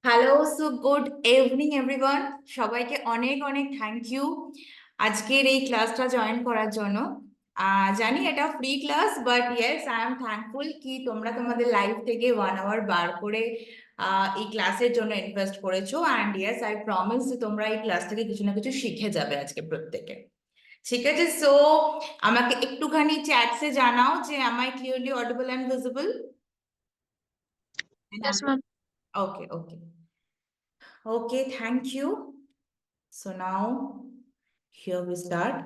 Hello, so good evening everyone. সবাইকে অনেক অনেক থ্যাংক ইউ আজকের এই ক্লাসটা জয়েন করার জন্য। জানি এটা free class, but yes I am thankful কি তোমরা তোমাদের লাইফ থেকে 1 আওয়ার বার করে এই ক্লাসের জন্য ইনভেস্ট করেছো। অ্যান্ড ইয়েস আই প্রমিস যে তোমরা এই ক্লাস থেকে কিছু না কিছু শিখে যাবে আজকে প্রত্যেকে। ঠিক আছে, সো আমাকে একটুখানি চ্যাটসে জানাও যে am I clearly audible and visible? Yes, ma'am. Okay okay okay, thank you. So now here we start.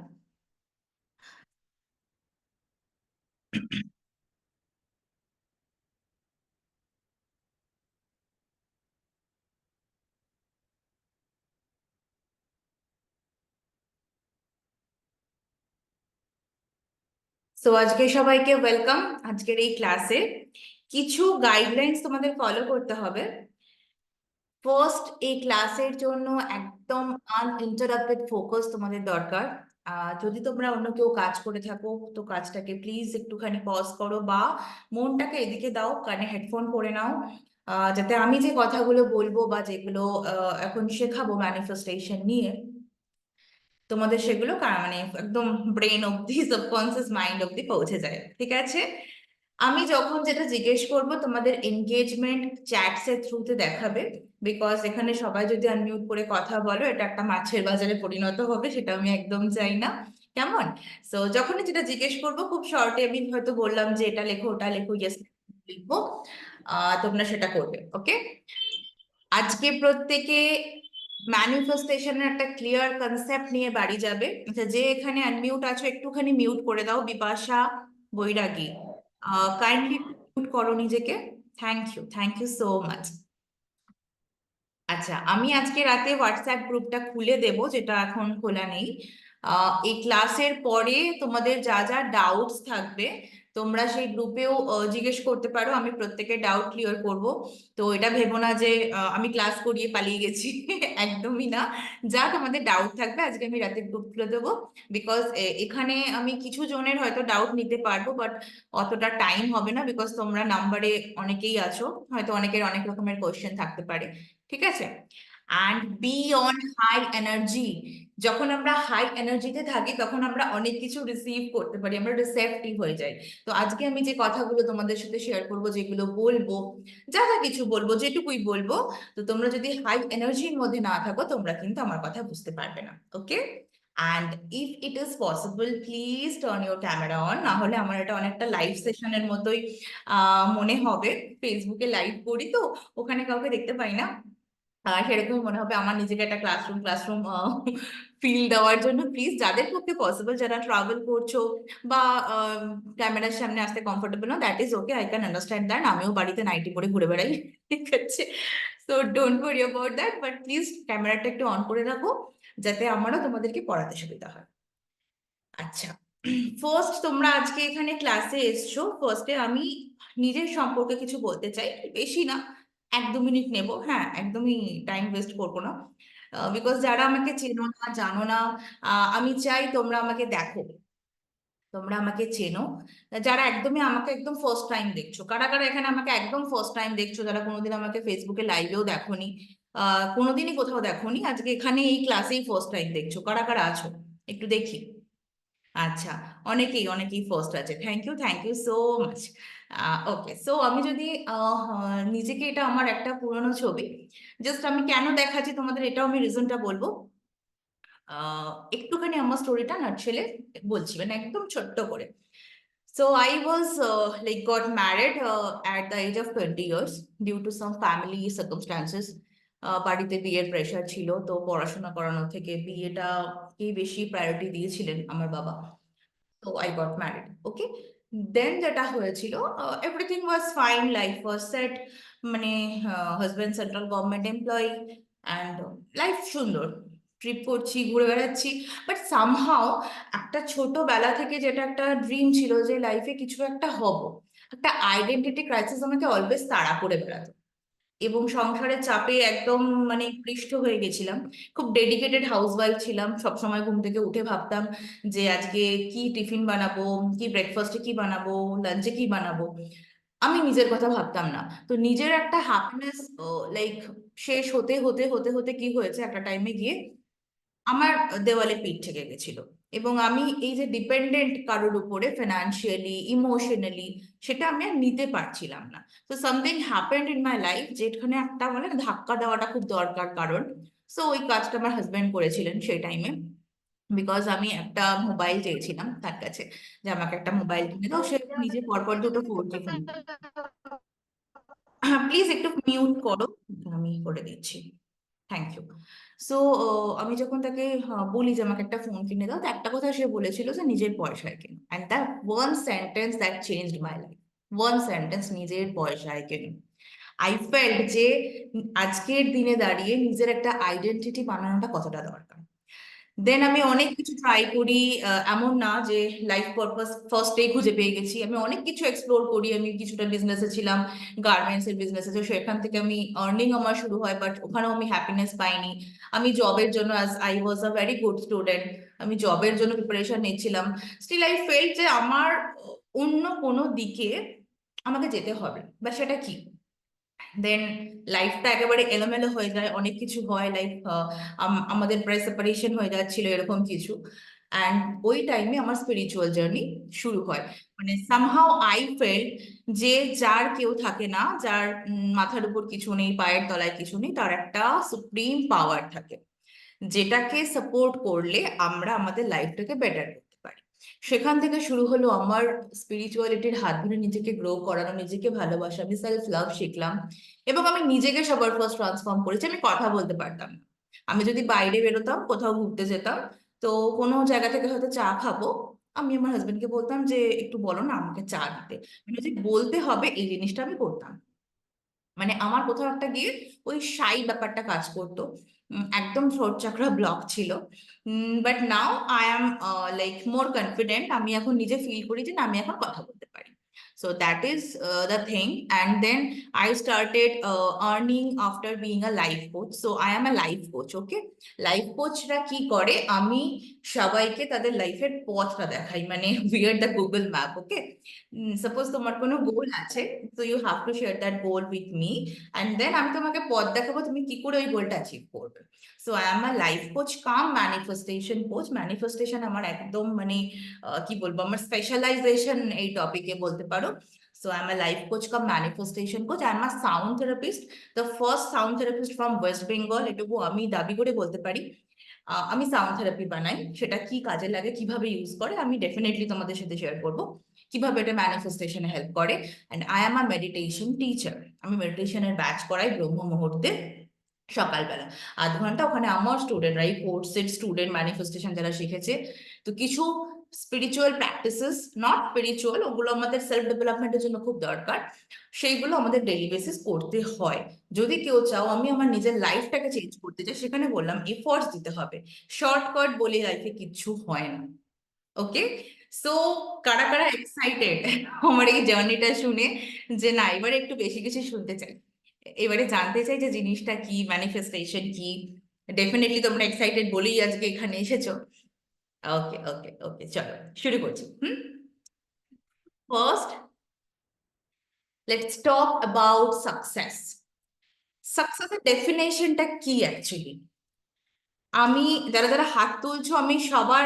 So আজকে সবাইকে ওয়েলকাম আজকের এই ক্লাসে। কিছু গাইডলাইন্স তোমাদের ফলো করতে হবে। ফার্স্ট, এই ক্লাসের জন্য একদম আনইন্টারাপ্টেড ফোকাস তোমাদের দরকার। যদি তোমরা অন্য কেউ কাজ করে থাকো তো কাজটাকে প্লিজ একটুখানি পজ করো বা মনটাকে এদিকে দাও, কানে হেডফোন পরে নাও, যাতে আমি যে কথাগুলো বলবো বা যেগুলো এখন শেখাবো ম্যানিফেস্টেশন নিয়ে, তোমাদের সেগুলো মানে একদম ব্রেন অব্দি, সাবকনসিয়াস মাইন্ড অব্দি পৌঁছে যায়। ঠিক আছে? আমি যখন যেটা জিজ্ঞেস করব তোমাদের এনগেজমেন্ট চ্যাটস এর থ্রুতে দেখাবে, বিকজ এখানে সবাই যদি আনমিউট করে কথা বলো এটা একটা মাছের বাজারে পরিণত হবে, সেটা আমি একদম চাই না। কেমন? সো যখনই যেটা জিজ্ঞেস করবো খুব শর্টে আমি হয়তো বললাম যে এটা লেখো ওটা লেখো, ইয়েস লিখবো, তোমরা সেটা করবে। ওকে? আজকে প্রত্যেকে ম্যানিফেস্টেশনের একটা ক্লিয়ার কনসেপ্ট নিয়ে বাড়ি যাবে। আচ্ছা, যে এখানে আনমিউট আছো একটুখানি মিউট করে দাও। বিপাশা, বৈরাগী, কাইন্ডলি মিউট করো নিজেকে। Thank you so much. আচ্ছা, আমি আজকে রাতে হোয়াটসঅ্যাপ গ্রুপটা খুলে দেব, যেটা এখন খোলা নেই। এই ক্লাসের পরে তোমাদের যা যা ডাউটস থাকবে তোমরা সেই গ্রুপেও জিজ্ঞেস করতে পারো, আমি প্রত্যেকের ডাউট ক্লিয়ার করব। তো এটা ভেবো না যে আমি ক্লাস করিয়ে পালিয়ে গেছি একদমই না। যা তোমাদের ডাউট থাকবে আজকে আমি রাতে গ্রুপ খুলে দেবো, বিকজ এখানে আমি কিছু জনের হয়তো ডাউট নিতে পারবো, বাট অতটা টাইম হবে না, বিকজ তোমরা নাম্বারে অনেকেই আছো, হয়তো অনেকের অনেক রকমের কোয়েশ্চেন থাকতে পারে। ঠিক আছে? And be on high energy. যখন আমরা হাই এনার্জিতে থাকি তখন আমরা অনেক কিছু রিসিভ করতে পারি, আমরা রিসেপটিভ হয়ে যাই। তো আজকে আমি যে কথাগুলো তোমাদের সাথে শেয়ার করবো, যেগুলো বলবো, যা যা কিছু বলবো, যেটুকুই বলবো, তো তোমরা যদি হাই এনার্জির মধ্যে না থাকো তোমরা কিন্তু আমার কথা বুঝতে পারবে না। Okay? And if it is possible please turn your camera on, না হলে আমার এটা অনেকটা লাইভ সেশনের মতোই মনে হবে। ফেসবুকে লাইভ করি তো ওখানে কাউকে দেখতে পাই না, সেরকমই মনে হবে আমার নিজেকে একটা ক্লাসরুম ক্লাসরুম ফিল দেওয়ার জন্য প্লিজ যাদের পক্ষে পসিবল, যারা ট্রাভেল করছো বা ক্যামেরার সামনে আসতে কমফোর্টেবল না, that is okay, I can understand that. আমিও বাড়িতে নাইটি পরে ঘুরে বেড়াই ঠিক আছে? So don't worry about that, but please ক্যামেরাটা একটু অন করে রাখো যাতে আমারও তোমাদেরকে পড়াতে সুবিধা হয়। আচ্ছা, ফার্স্ট তোমরা আজকে এখানে ক্লাসে এসছো, ফার্স্টে আমি নিজের সম্পর্কে কিছু বলতে চাই, বেশি না, 1-2 মিনিট নেব। হ্যাঁ, একদমই টাইম ওয়েস্ট করবো না, বিকজ যারা আমাকে চেনো না জানো না, আমি চাই তোমরা আমাকে দেখো, তোমরা আমাকে চেনো। যারা একদমই আমাকে একদম ফার্স্ট টাইম দেখছো, কারা কারা এখানে আমাকে একদম ফার্স্ট টাইম দেখছো, যারা কোনোদিন আমাকে ফেসবুকে লাইভেও দেখোনি, কোনোদিনই কোথাও দেখোনি, আজকে এখানে এই ক্লাসেই ফার্স্ট টাইম দেখছো, কারা কারা আছো একটু দেখি। আচ্ছা, অনেকেই অনেকেই ফার্স্ট আছে, thank you so much. Okay, so আমি যদি নিজেকে, এটা আমার একটা পুরনো ছবি, জাস্ট আমি কেন দেখাচ্ছি তোমাদের এটাও আমি রিজনটা বলবো। একটুখানি আমার স্টোরিটা নাটশেলে বলছি, মানে একদম ছোট্ট করে। So I was like got married at the age of 20 years due to some family circumstances. বাড়িতে বিয়ের প্রেশার ছিল, তো পড়াশোনা করানো থেকে বিয়েটাকেই বেশি প্রায়োরিটি দিয়েছিলেন আমার বাবা। তো I got married. Okay, then যেটা হয়েছিল, everything was fine, life was set, মানে husband central government employee, and life সুন্দর, ট্রিপ করছি, ঘুরে বেড়াচ্ছি। বাট সামহাও একটা ছোটবেলা থেকে যেটা একটা ড্রিম ছিল যে লাইফে কিছু একটা হব, একটা আইডেন্টিটি ক্রাইসিস আমাকে অলওয়েজ তাড়া করে বেড়াতো, এবং সংসারের চাপে একদম মানে পৃষ্ঠ হয়ে গেছিলাম। খুব ডেডিকেটেড হাউসওয়াইফ ছিলাম, সবসময় ঘুম থেকে উঠে ভাবতাম যে আজকে কি টিফিন বানাবো, কি ব্রেকফাস্টে কি বানাবো, লাঞ্চে কি বানাবো। আমি নিজের কথা ভাবতাম না। তো নিজের একটা হ্যাপিনেস লাইক শেষ হতে হতে হতে হতে কি হয়েছে, একটা টাইমে গিয়ে আমার দেওয়ালে পিঠ থেকে গেছিল। এবং আমি এই যে ডিপেন্ডেন্ট কারোর উপরে ফিনান্সিয়ালি ইমোশনালি, সেটা আমি আর নিতে পারছিলাম না। তো something happened in my life, যেখানে একটা মানে ধাক্কা দেওয়াটা খুব দরকার। কারণ সো ওই কাজটা আমার হাজবেন্ড করেছিলেন সেই টাইমে। বিকজ আমি একটা মোবাইল চেয়েছিলাম তার কাছে, যে আমাকে একটা মোবাইল কিনে দাও, সে নিজে পরপর দুটো 4G ফোন। প্লিজ একটু মিউট করো, আমি করে দিচ্ছি। Thank you. সো আমি যখন তাকে বলি যে আমাকে একটা ফোন কিনে দাও, তো একটা কথা সে বলেছিল যে নিজের পয়সায় কেন। And that one sentence that changed my life. One sentence, নিজের পয়সায় কেন। আই ফেল্ট যে আজকের দিনে দাঁড়িয়ে নিজের একটা আইডেন্টিটি বানানোটা কতটা দরকার। দেন আমি অনেক কিছু ট্রাই করি। এমন না যে লাইফ পারপাস ফার্স্টেই খুঁজে পেয়ে গেছি, আমি অনেক কিছু এক্সপ্লোর করি। আমি কিছুটা বিজনেসে ছিলাম, গার্মেন্টস এর বিজনেসে, তো সেখান থেকে আমি আর্নিং আমার শুরু হয়, বাট ওখানেও আমি হ্যাপিনেস পাইনি। আমি জবের জন্য, as I was a very good student, আমি জবের জন্য প্রিপারেশন নিচ্ছিলাম। স্টিল আই ফেল্ট যে আমার অন্য কোনো দিকে আমাকে যেতে হবে, বা সেটা কি। দেন লাইফটা একেবারে এলোমেলো হয়ে যায়, অনেক কিছু হয়। লাইফ আমাদের প্রায় সেপারেশন হয়ে যাচ্ছিল, এরকম কিছু। অ্যান্ড ওই টাইমে আমার স্পিরিচুয়াল জার্নি শুরু হয়। মানে সামহাউ আই ফেল্ট যে যার কেউ থাকে না, যার মাথার উপর কিছু নেই, পায়ের তলায় কিছু নেই, তার একটা সুপ্রিম পাওয়ার থাকে, যেটাকে সাপোর্ট করলে আমরা আমাদের লাইফটাকে বেটার করতে পারি। সেখান থেকে শুরু হলো আমার স্পিরিচুয়ালিটির হাত ধরে নিজেকে গ্রো করানো, নিজেকে ভালোবাসা, আমি সেলফ লাভ শিখলাম। এবং আমি নিজেকে সবার ফার্স্ট ট্রান্সফর্ম করেছি। আমি কথা বলতে পারতাম না। আমি যদি বাইরে বেরোতাম, কোথাও ঘুরতে যেতাম, তো কোনো জায়গা থেকে হয়তো চা খাবো, আমি আমার হাজবেন্ডকে বলতাম যে একটু বলো না আমাকে চা দিতে। মানে যে বলতে হবে এই জিনিসটা আমি করতাম। মানে আমার কোথাও একটা গিয়ে ওই শাই ব্যাপারটা কাজ করতো। একদম থ্রোট চাকরা ব্লক ছিল। But now I am like more confident. আমি এখন নিজে ফিল করি যে না, আমি এখন কথা বলতে পারি। So that is the thing. And then I started earning after being a life coach. So I am a life coach. Okay, life কোচরা কি করে, আমি সবাইকে তাদের লাইফের পথটা দেখাই, মানে we are the Google map. Okay, suppose তোমার কোনো গোল আছে, তো you have to share that goal with me, and then আমি তোমাকে পথ দেখাবো তুমি কি করে ওই গোলটা অ্যাচিভ করবে। So I am a life coach cum manifestation coach. Manifestation আমার একদম মানে কি বলবো, আমার স্পেশালাইজেশন এই টপিকে বলতে পারো। So I'm a life coach cum manifestation coach. I'm a sound therapist, the first sound therapist from West Bengal. এটুকু আমি দাবি করে বলতে পারি। আমি সাউন্ড থেরাপি বানাই, সেটা কি কাজে লাগে, কিভাবে ইউজ করে, আমি ডেফিনেটলি তোমাদের সাথে শেয়ার করব, কিভাবে এটা ম্যানিফেস্টেশনে হেল্প করে। And I am a meditation teacher. আমি মেডিটেশনের ব্যাচ করাই ব্রহ্ম মুহূর্তে সকালবেলা 8 ঘন্টা। ওখানে আমার স্টুডেন্টরা, এই কোর্সের স্টুডেন্ট, ম্যানিফেস্টেশন যারা শিখেছে, তো কিছু স্পিরিচুয়াল প্র্যাকটিসেস, নট স্পিরিচুয়াল, ওগুলো আমাদের সেলফ ডেভেলপমেন্টের জন্য খুব দরকার, সেইগুলো আমাদের ডেইলি বেসিস করতে হয়। যদি কেউ চাও আমি আমার নিজের লাইফটাকে চেঞ্জ করতে চাই, সেখানে বললাম এফোর্টস দিতে হবে। শর্টকাট বলে লাইফে কিচ্ছু হয় না। ওকে, সো কারা কারা এক্সাইটেড আমার এই জার্নিটা শুনে, যে না এবারে একটু বেশি কিছু শুনতে চাই, এবারে জানতে চাই যে জিনিসটা কি, ম্যানিফেস্টেশন কি। ডেফিনেটলি তোমরা এক্সাইটেড বলেই আজকে এখানে এসেছো। ওকে ওকে ওকে, চলো শুরু করছি। First, let's talk about success. সাকসেসের ডেফিনেশনটা কি অ্যাকচুয়ালি। আমি, যারা যারা হাত তুলছো, আমি সবার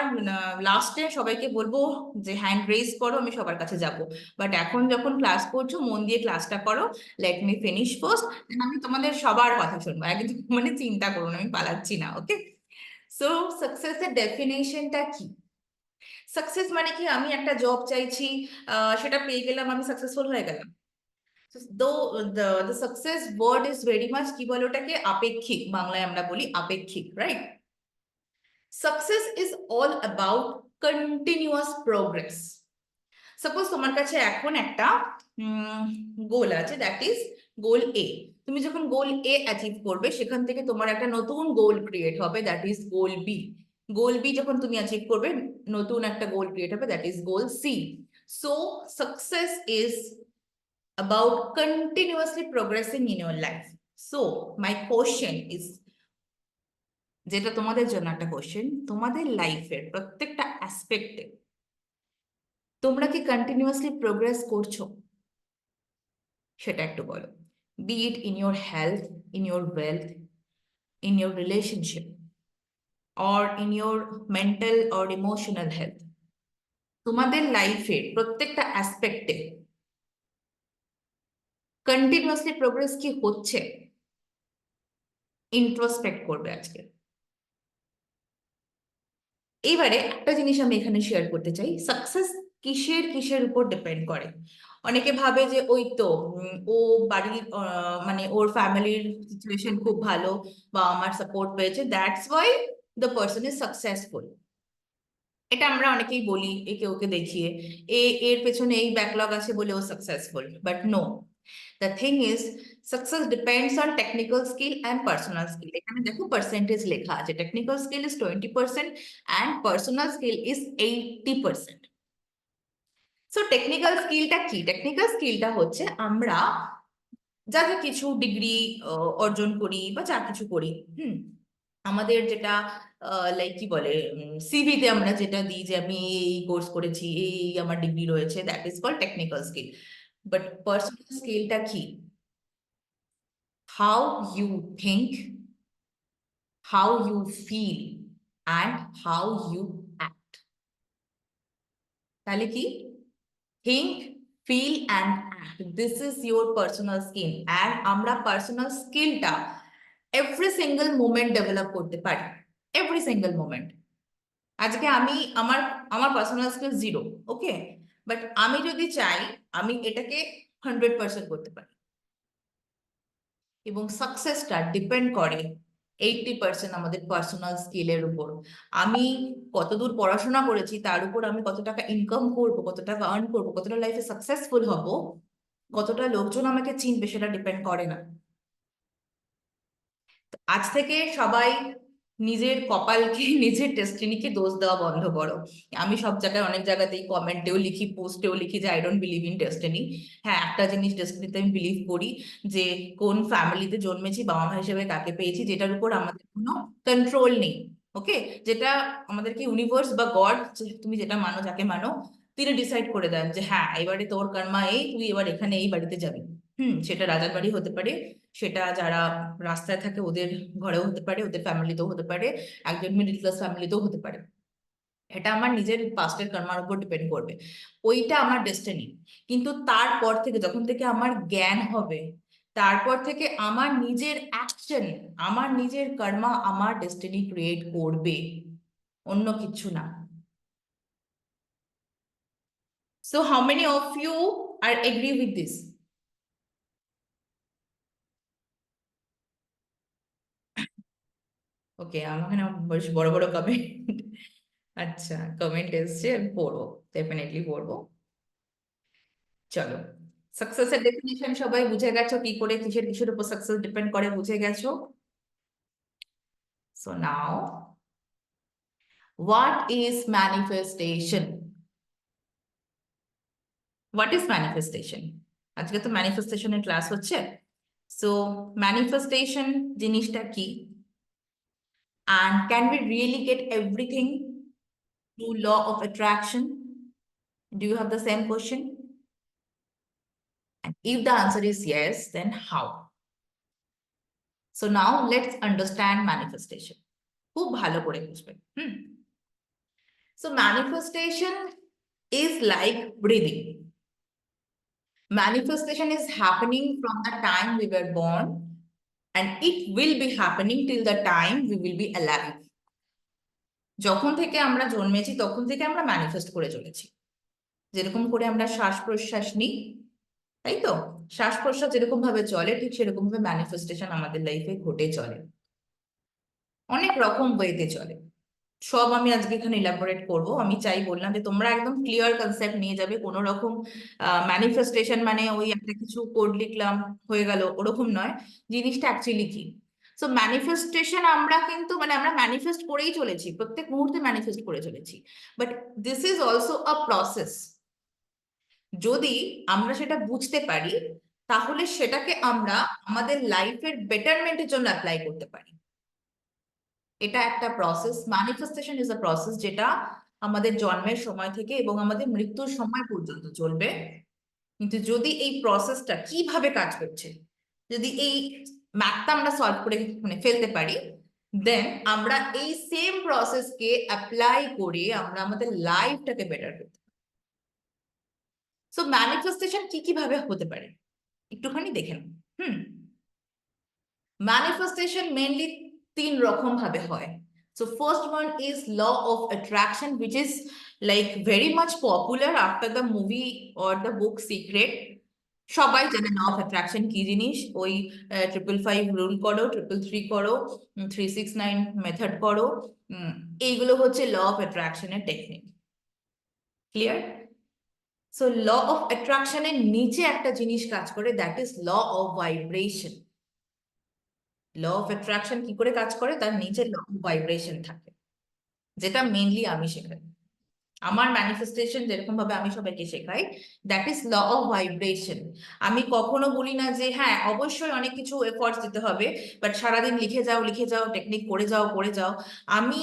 লাস্টে সবাইকে বলবো যে হ্যান্ড রেজ করো, আমি সবার কাছে যাব। বাট এখন যখন ক্লাস করছো, মন দিয়ে ক্লাসটা করো। লেট মি ফিনিশ ফার্স্ট, আমি তোমাদের সবার কথা শুনবো, একদম মানে চিন্তা করুন, আমি পালাচ্ছি না। ওকে, সো সাকসেসের ডেফিনেশনটা কি। সাকসেস মানে কি, আমি একটা জব চাইছি, সেটা পেয়ে গেলাম, আমি সাকসেসফুল হয়ে গেলাম। Though the success word is very much, কি বলে ওটাকে, আপেক্ষিক, বাংলায় আমরা বলি আপেক্ষিক, right. Success is all about continuous progress. Suppose তোমার কাছে এখন একটা গোল আছে, দ্যাট ইজ গোল এ। তুমি যখন গোল এ অ্যাচিভ করবে, সেখান থেকে তোমার একটা নতুন গোল ক্রিয়েট হবে, that is goal B. Goal B যখন তুমি অ্যাচিভ করবে, নতুন একটা গোল ক্রিয়েট হবে, that is goal C. So success is about continuously progressing in your life. So my question is, যেটা তোমাদের জন্য একটা কোশ্চেন, তোমাদের লাইফের প্রত্যেকটা অ্যাসপেক্টে তোমরা কি কন্টিনিউয়াসলি প্রোগ্রেস করছো? সেটা একটু বলো। Be it in your health, in your wealth, in your relationship, or in your mental or emotional health. তোমাদের লাইফের প্রত্যেকটা অ্যাসপেক্টে কন্টিনিউয়াসলি প্রোগ্রেস কি হচ্ছে, ইন্ট্রোস্পেক্ট করবে আজকে। এইবারে একটা জিনিস আমি এখানে শেয়ার করতে চাই, সাকসেস কিসের কিসের উপর ডিপেন্ড করে। অনেকে ভাবে যে ওই তো ও বাড়ির মানে ওর ফ্যামিলির সিচুয়েশন খুব ভালো বা আমার সাপোর্ট পেয়েছে, that's why the person is successful. এটা আমরা অনেকেই বলি একে ওকে দেখিয়ে, এর পেছনে এই ব্যাকলগ আছে বলে ও successful, but no. The thing is, success depends on technical skill and personal skill. এখানে দেখো পার্সেন্টেজ লেখা আছে, technical skill is 20% and personal skill is 80%। So technical স্কিলটা কি? টেকনিক্যাল স্কিলটা হচ্ছে আমরা যা যা কিছু ডিগ্রি অর্জন করি বা যা কিছু করি, আমাদের যেটা লাইক কি বলে, সিভিতে আমরা যেটা দিই যে আমি এই কোর্স করেছি, এই আমার ডিগ্রি রয়েছে, that is call technical skill. But personal স্কিলটা কি? How you think, how you feel and how you act. তাহলে কি? Think, feel and act, this is your personal skill. And আমরা পার্সোনাল স্কিলটা এভরি সিঙ্গেল মোমেন্ট ডেভেলপ করতে পারি, every single moment. আজকে আমি আমার আমার পার্সোনাল স্কিল 0, ওকে, বাট আমি যদি চাই আমি এটাকে 100% করতে পারি। এবং সাকসেসটা ডিপেন্ড করে 80% আমাদের পার্সোনাল স্কিলের উপর। আমি কতদূর পড়াশোনা করেছি তার উপর, আমি কত টাকা ইনকাম করব, কত টাকা আর্ন করবো, কতটা লাইফে সাকসেসফুল হব, কতটা লোকজন আমাকে চিনবে, সেটা ডিপেন্ড করে না। আজ থেকে সবাই নিজের কপালকে নিজের ডেস্টিনিকে দোষ দেওয়া বন্ধ করো। আমি সব জায়গায় অনেক জায়গাতেই কমেন্টেও লিখি, পোস্টেও লিখি যে I don't believe in destiny. হ্যাঁ, একটা জিনিস ডেস্টিনিতে আমি বিলিভ করি, যে কোন ফ্যামিলিতে জন্মেছি, বাবা মা হিসেবে কাকে পেয়েছি, যেটার উপর আমাদের কোনো কন্ট্রোল নেই। ওকে, যেটা আমাদেরকে ইউনিভার্স বা গড, তুমি যেটা মানো, যাকে মানো, তিনি ডিসাইড করে দেন যে হ্যাঁ এবারে তোর কর্মা এই, তুই এবার এখানে এই বাড়িতে যাবি। সেটা রাজার বাড়ি হতে পারে, সেটা যারা রাস্তায় থাকে ওদের ঘরেও হতে পারে, ওদের ফ্যামিলিতেও হতে পারে, একজন মিডল ক্লাস ফ্যামিলিতেও হতে পারে। এটা আমার নিজের পাস্টের কর্মার উপর ডিপেন্ড করবে, ওইটা আমার ডেস্টিনি। কিন্তু তারপর থেকে, যখন থেকে আমার জ্ঞান হবে, তারপর থেকে আমার নিজের অ্যাকশন, আমার নিজের কর্মা আমার ডেস্টিনি ক্রিয়েট করবে, অন্য কিছু না। So how many of you are agree with this? Okay, আমার এখানে বেশ বড় বড় কমেন্ট। আচ্ছা, কমেন্ট এসছে, আমি পড়বো, ডেফিনেটলি পড়বো। চলো, সাকসেসের ডেফিনিশন সবাই বুঝে গেছো, কি করে কিসের কিসের উপর সাকসেস ডিপেন্ড করে বুঝে গেছো। So now, what is manifestation? What is manifestation? আজকে তো ম্যানিফেস্টেশনের ক্লাস হচ্ছে। সো ম্যানিফেস্টেশন জিনিসটা কি, and can we really get everything through law of attraction? Do you have the same question? And if the answer is yes, then how? So now let's understand manifestation. খুব ভালো করে বুঝবেন। So manifestation is like breathing. Manifestation is happening from the time we were born, and it will be happening till the time we will be alive. যখন থেকে আমরা জন্মেছি তখন থেকে আমরা ম্যানিফেস্ট করে চলেছি। যেরকম করে আমরা শ্বাস প্রশ্বাস নিই, তাই তো, শ্বাস প্রশ্বাস যেরকম ভাবে চলে, ঠিক সেরকম ভাবে ম্যানিফেস্টেশন আমাদের লাইফে ঘটে চলে, অনেক রকম ওয়েতে চলে। সব আমি আজকে এখানে ইলাবোরেট করব। আমি চাই, বললাম যে তোমরা একদম ক্লিয়ার কনসেপ্ট নিয়ে যাবে, কোনো রকম ম্যানিফেস্টেশন মানে ওই একটা কিছু কোড লিখলাম হয়ে গেল, ওরকম নয়। জিনিসটা অ্যাকচুয়ালি কি? সো ম্যানিফেস্টেশন আমরা কিন্তু মানে আমরা ম্যানিফেস্ট করেই চলেছি, প্রত্যেক মুহূর্তে ম্যানিফেস্ট করে চলেছি, but this is also a process. যদি আমরা সেটা বুঝতে পারি, তাহলে সেটাকে আমরা আমাদের লাইফের বেটারমেন্টের জন্য অ্যাপ্লাই করতে পারি। এটা একটা process, manifestation is a process, যেটা আমাদের জন্মের সময় থেকে এবং আমাদের মৃত্যুর সময় পর্যন্ত চলবে। কিন্তু যদি এই প্রসেসটা কিভাবে কাজ করছে, যদি এই ম্যাথটা আমরা সলভ করে মানে ফেলতে পারি, দেন আমরা এই সেম প্রসেসকে অ্যাপ্লাই করে আমরা আমাদের লাইফটাকে বেটার করতে। সো ম্যানিফেস্টেশন কি কিভাবে হতে পারে একটুখানি দেখে নাও। ম্যানিফেস্টেশন মেনলি তিন রকম ভাবে হয়। So first one is law of attraction, which is like very much popular after the movie or the book Secret. সবাই জানে ল অফ অ্যাট্রাকশন কি জিনিস। ওই 555 রুল করো, 333 করো, 369 মেথড করো, এইগুলো হচ্ছে ল অফ অ্যাট্রাকশনের technique. Clear? So law of অ্যাট্রাকশনের নিচে একটা জিনিস কাজ করে, that is law of vibration. Law of attraction কি করে কাজ করে, তার নিচে ল অফ ভাইব্রেশন থাকে, যেটা মেইনলি আমি শেখাই। আমার ম্যানিফেস্টেশন যেরকম ভাবে আমি সবাইকে শেখাই, that is law of vibration. আমি কখনো বলি না যে হ্যাঁ অবশ্যই অনেক কিছু এফর্টস দিতে হবে, বাট সারাদিন লিখে যাও লিখে যাও, টেকনিক করে যাও করে যাও। আমি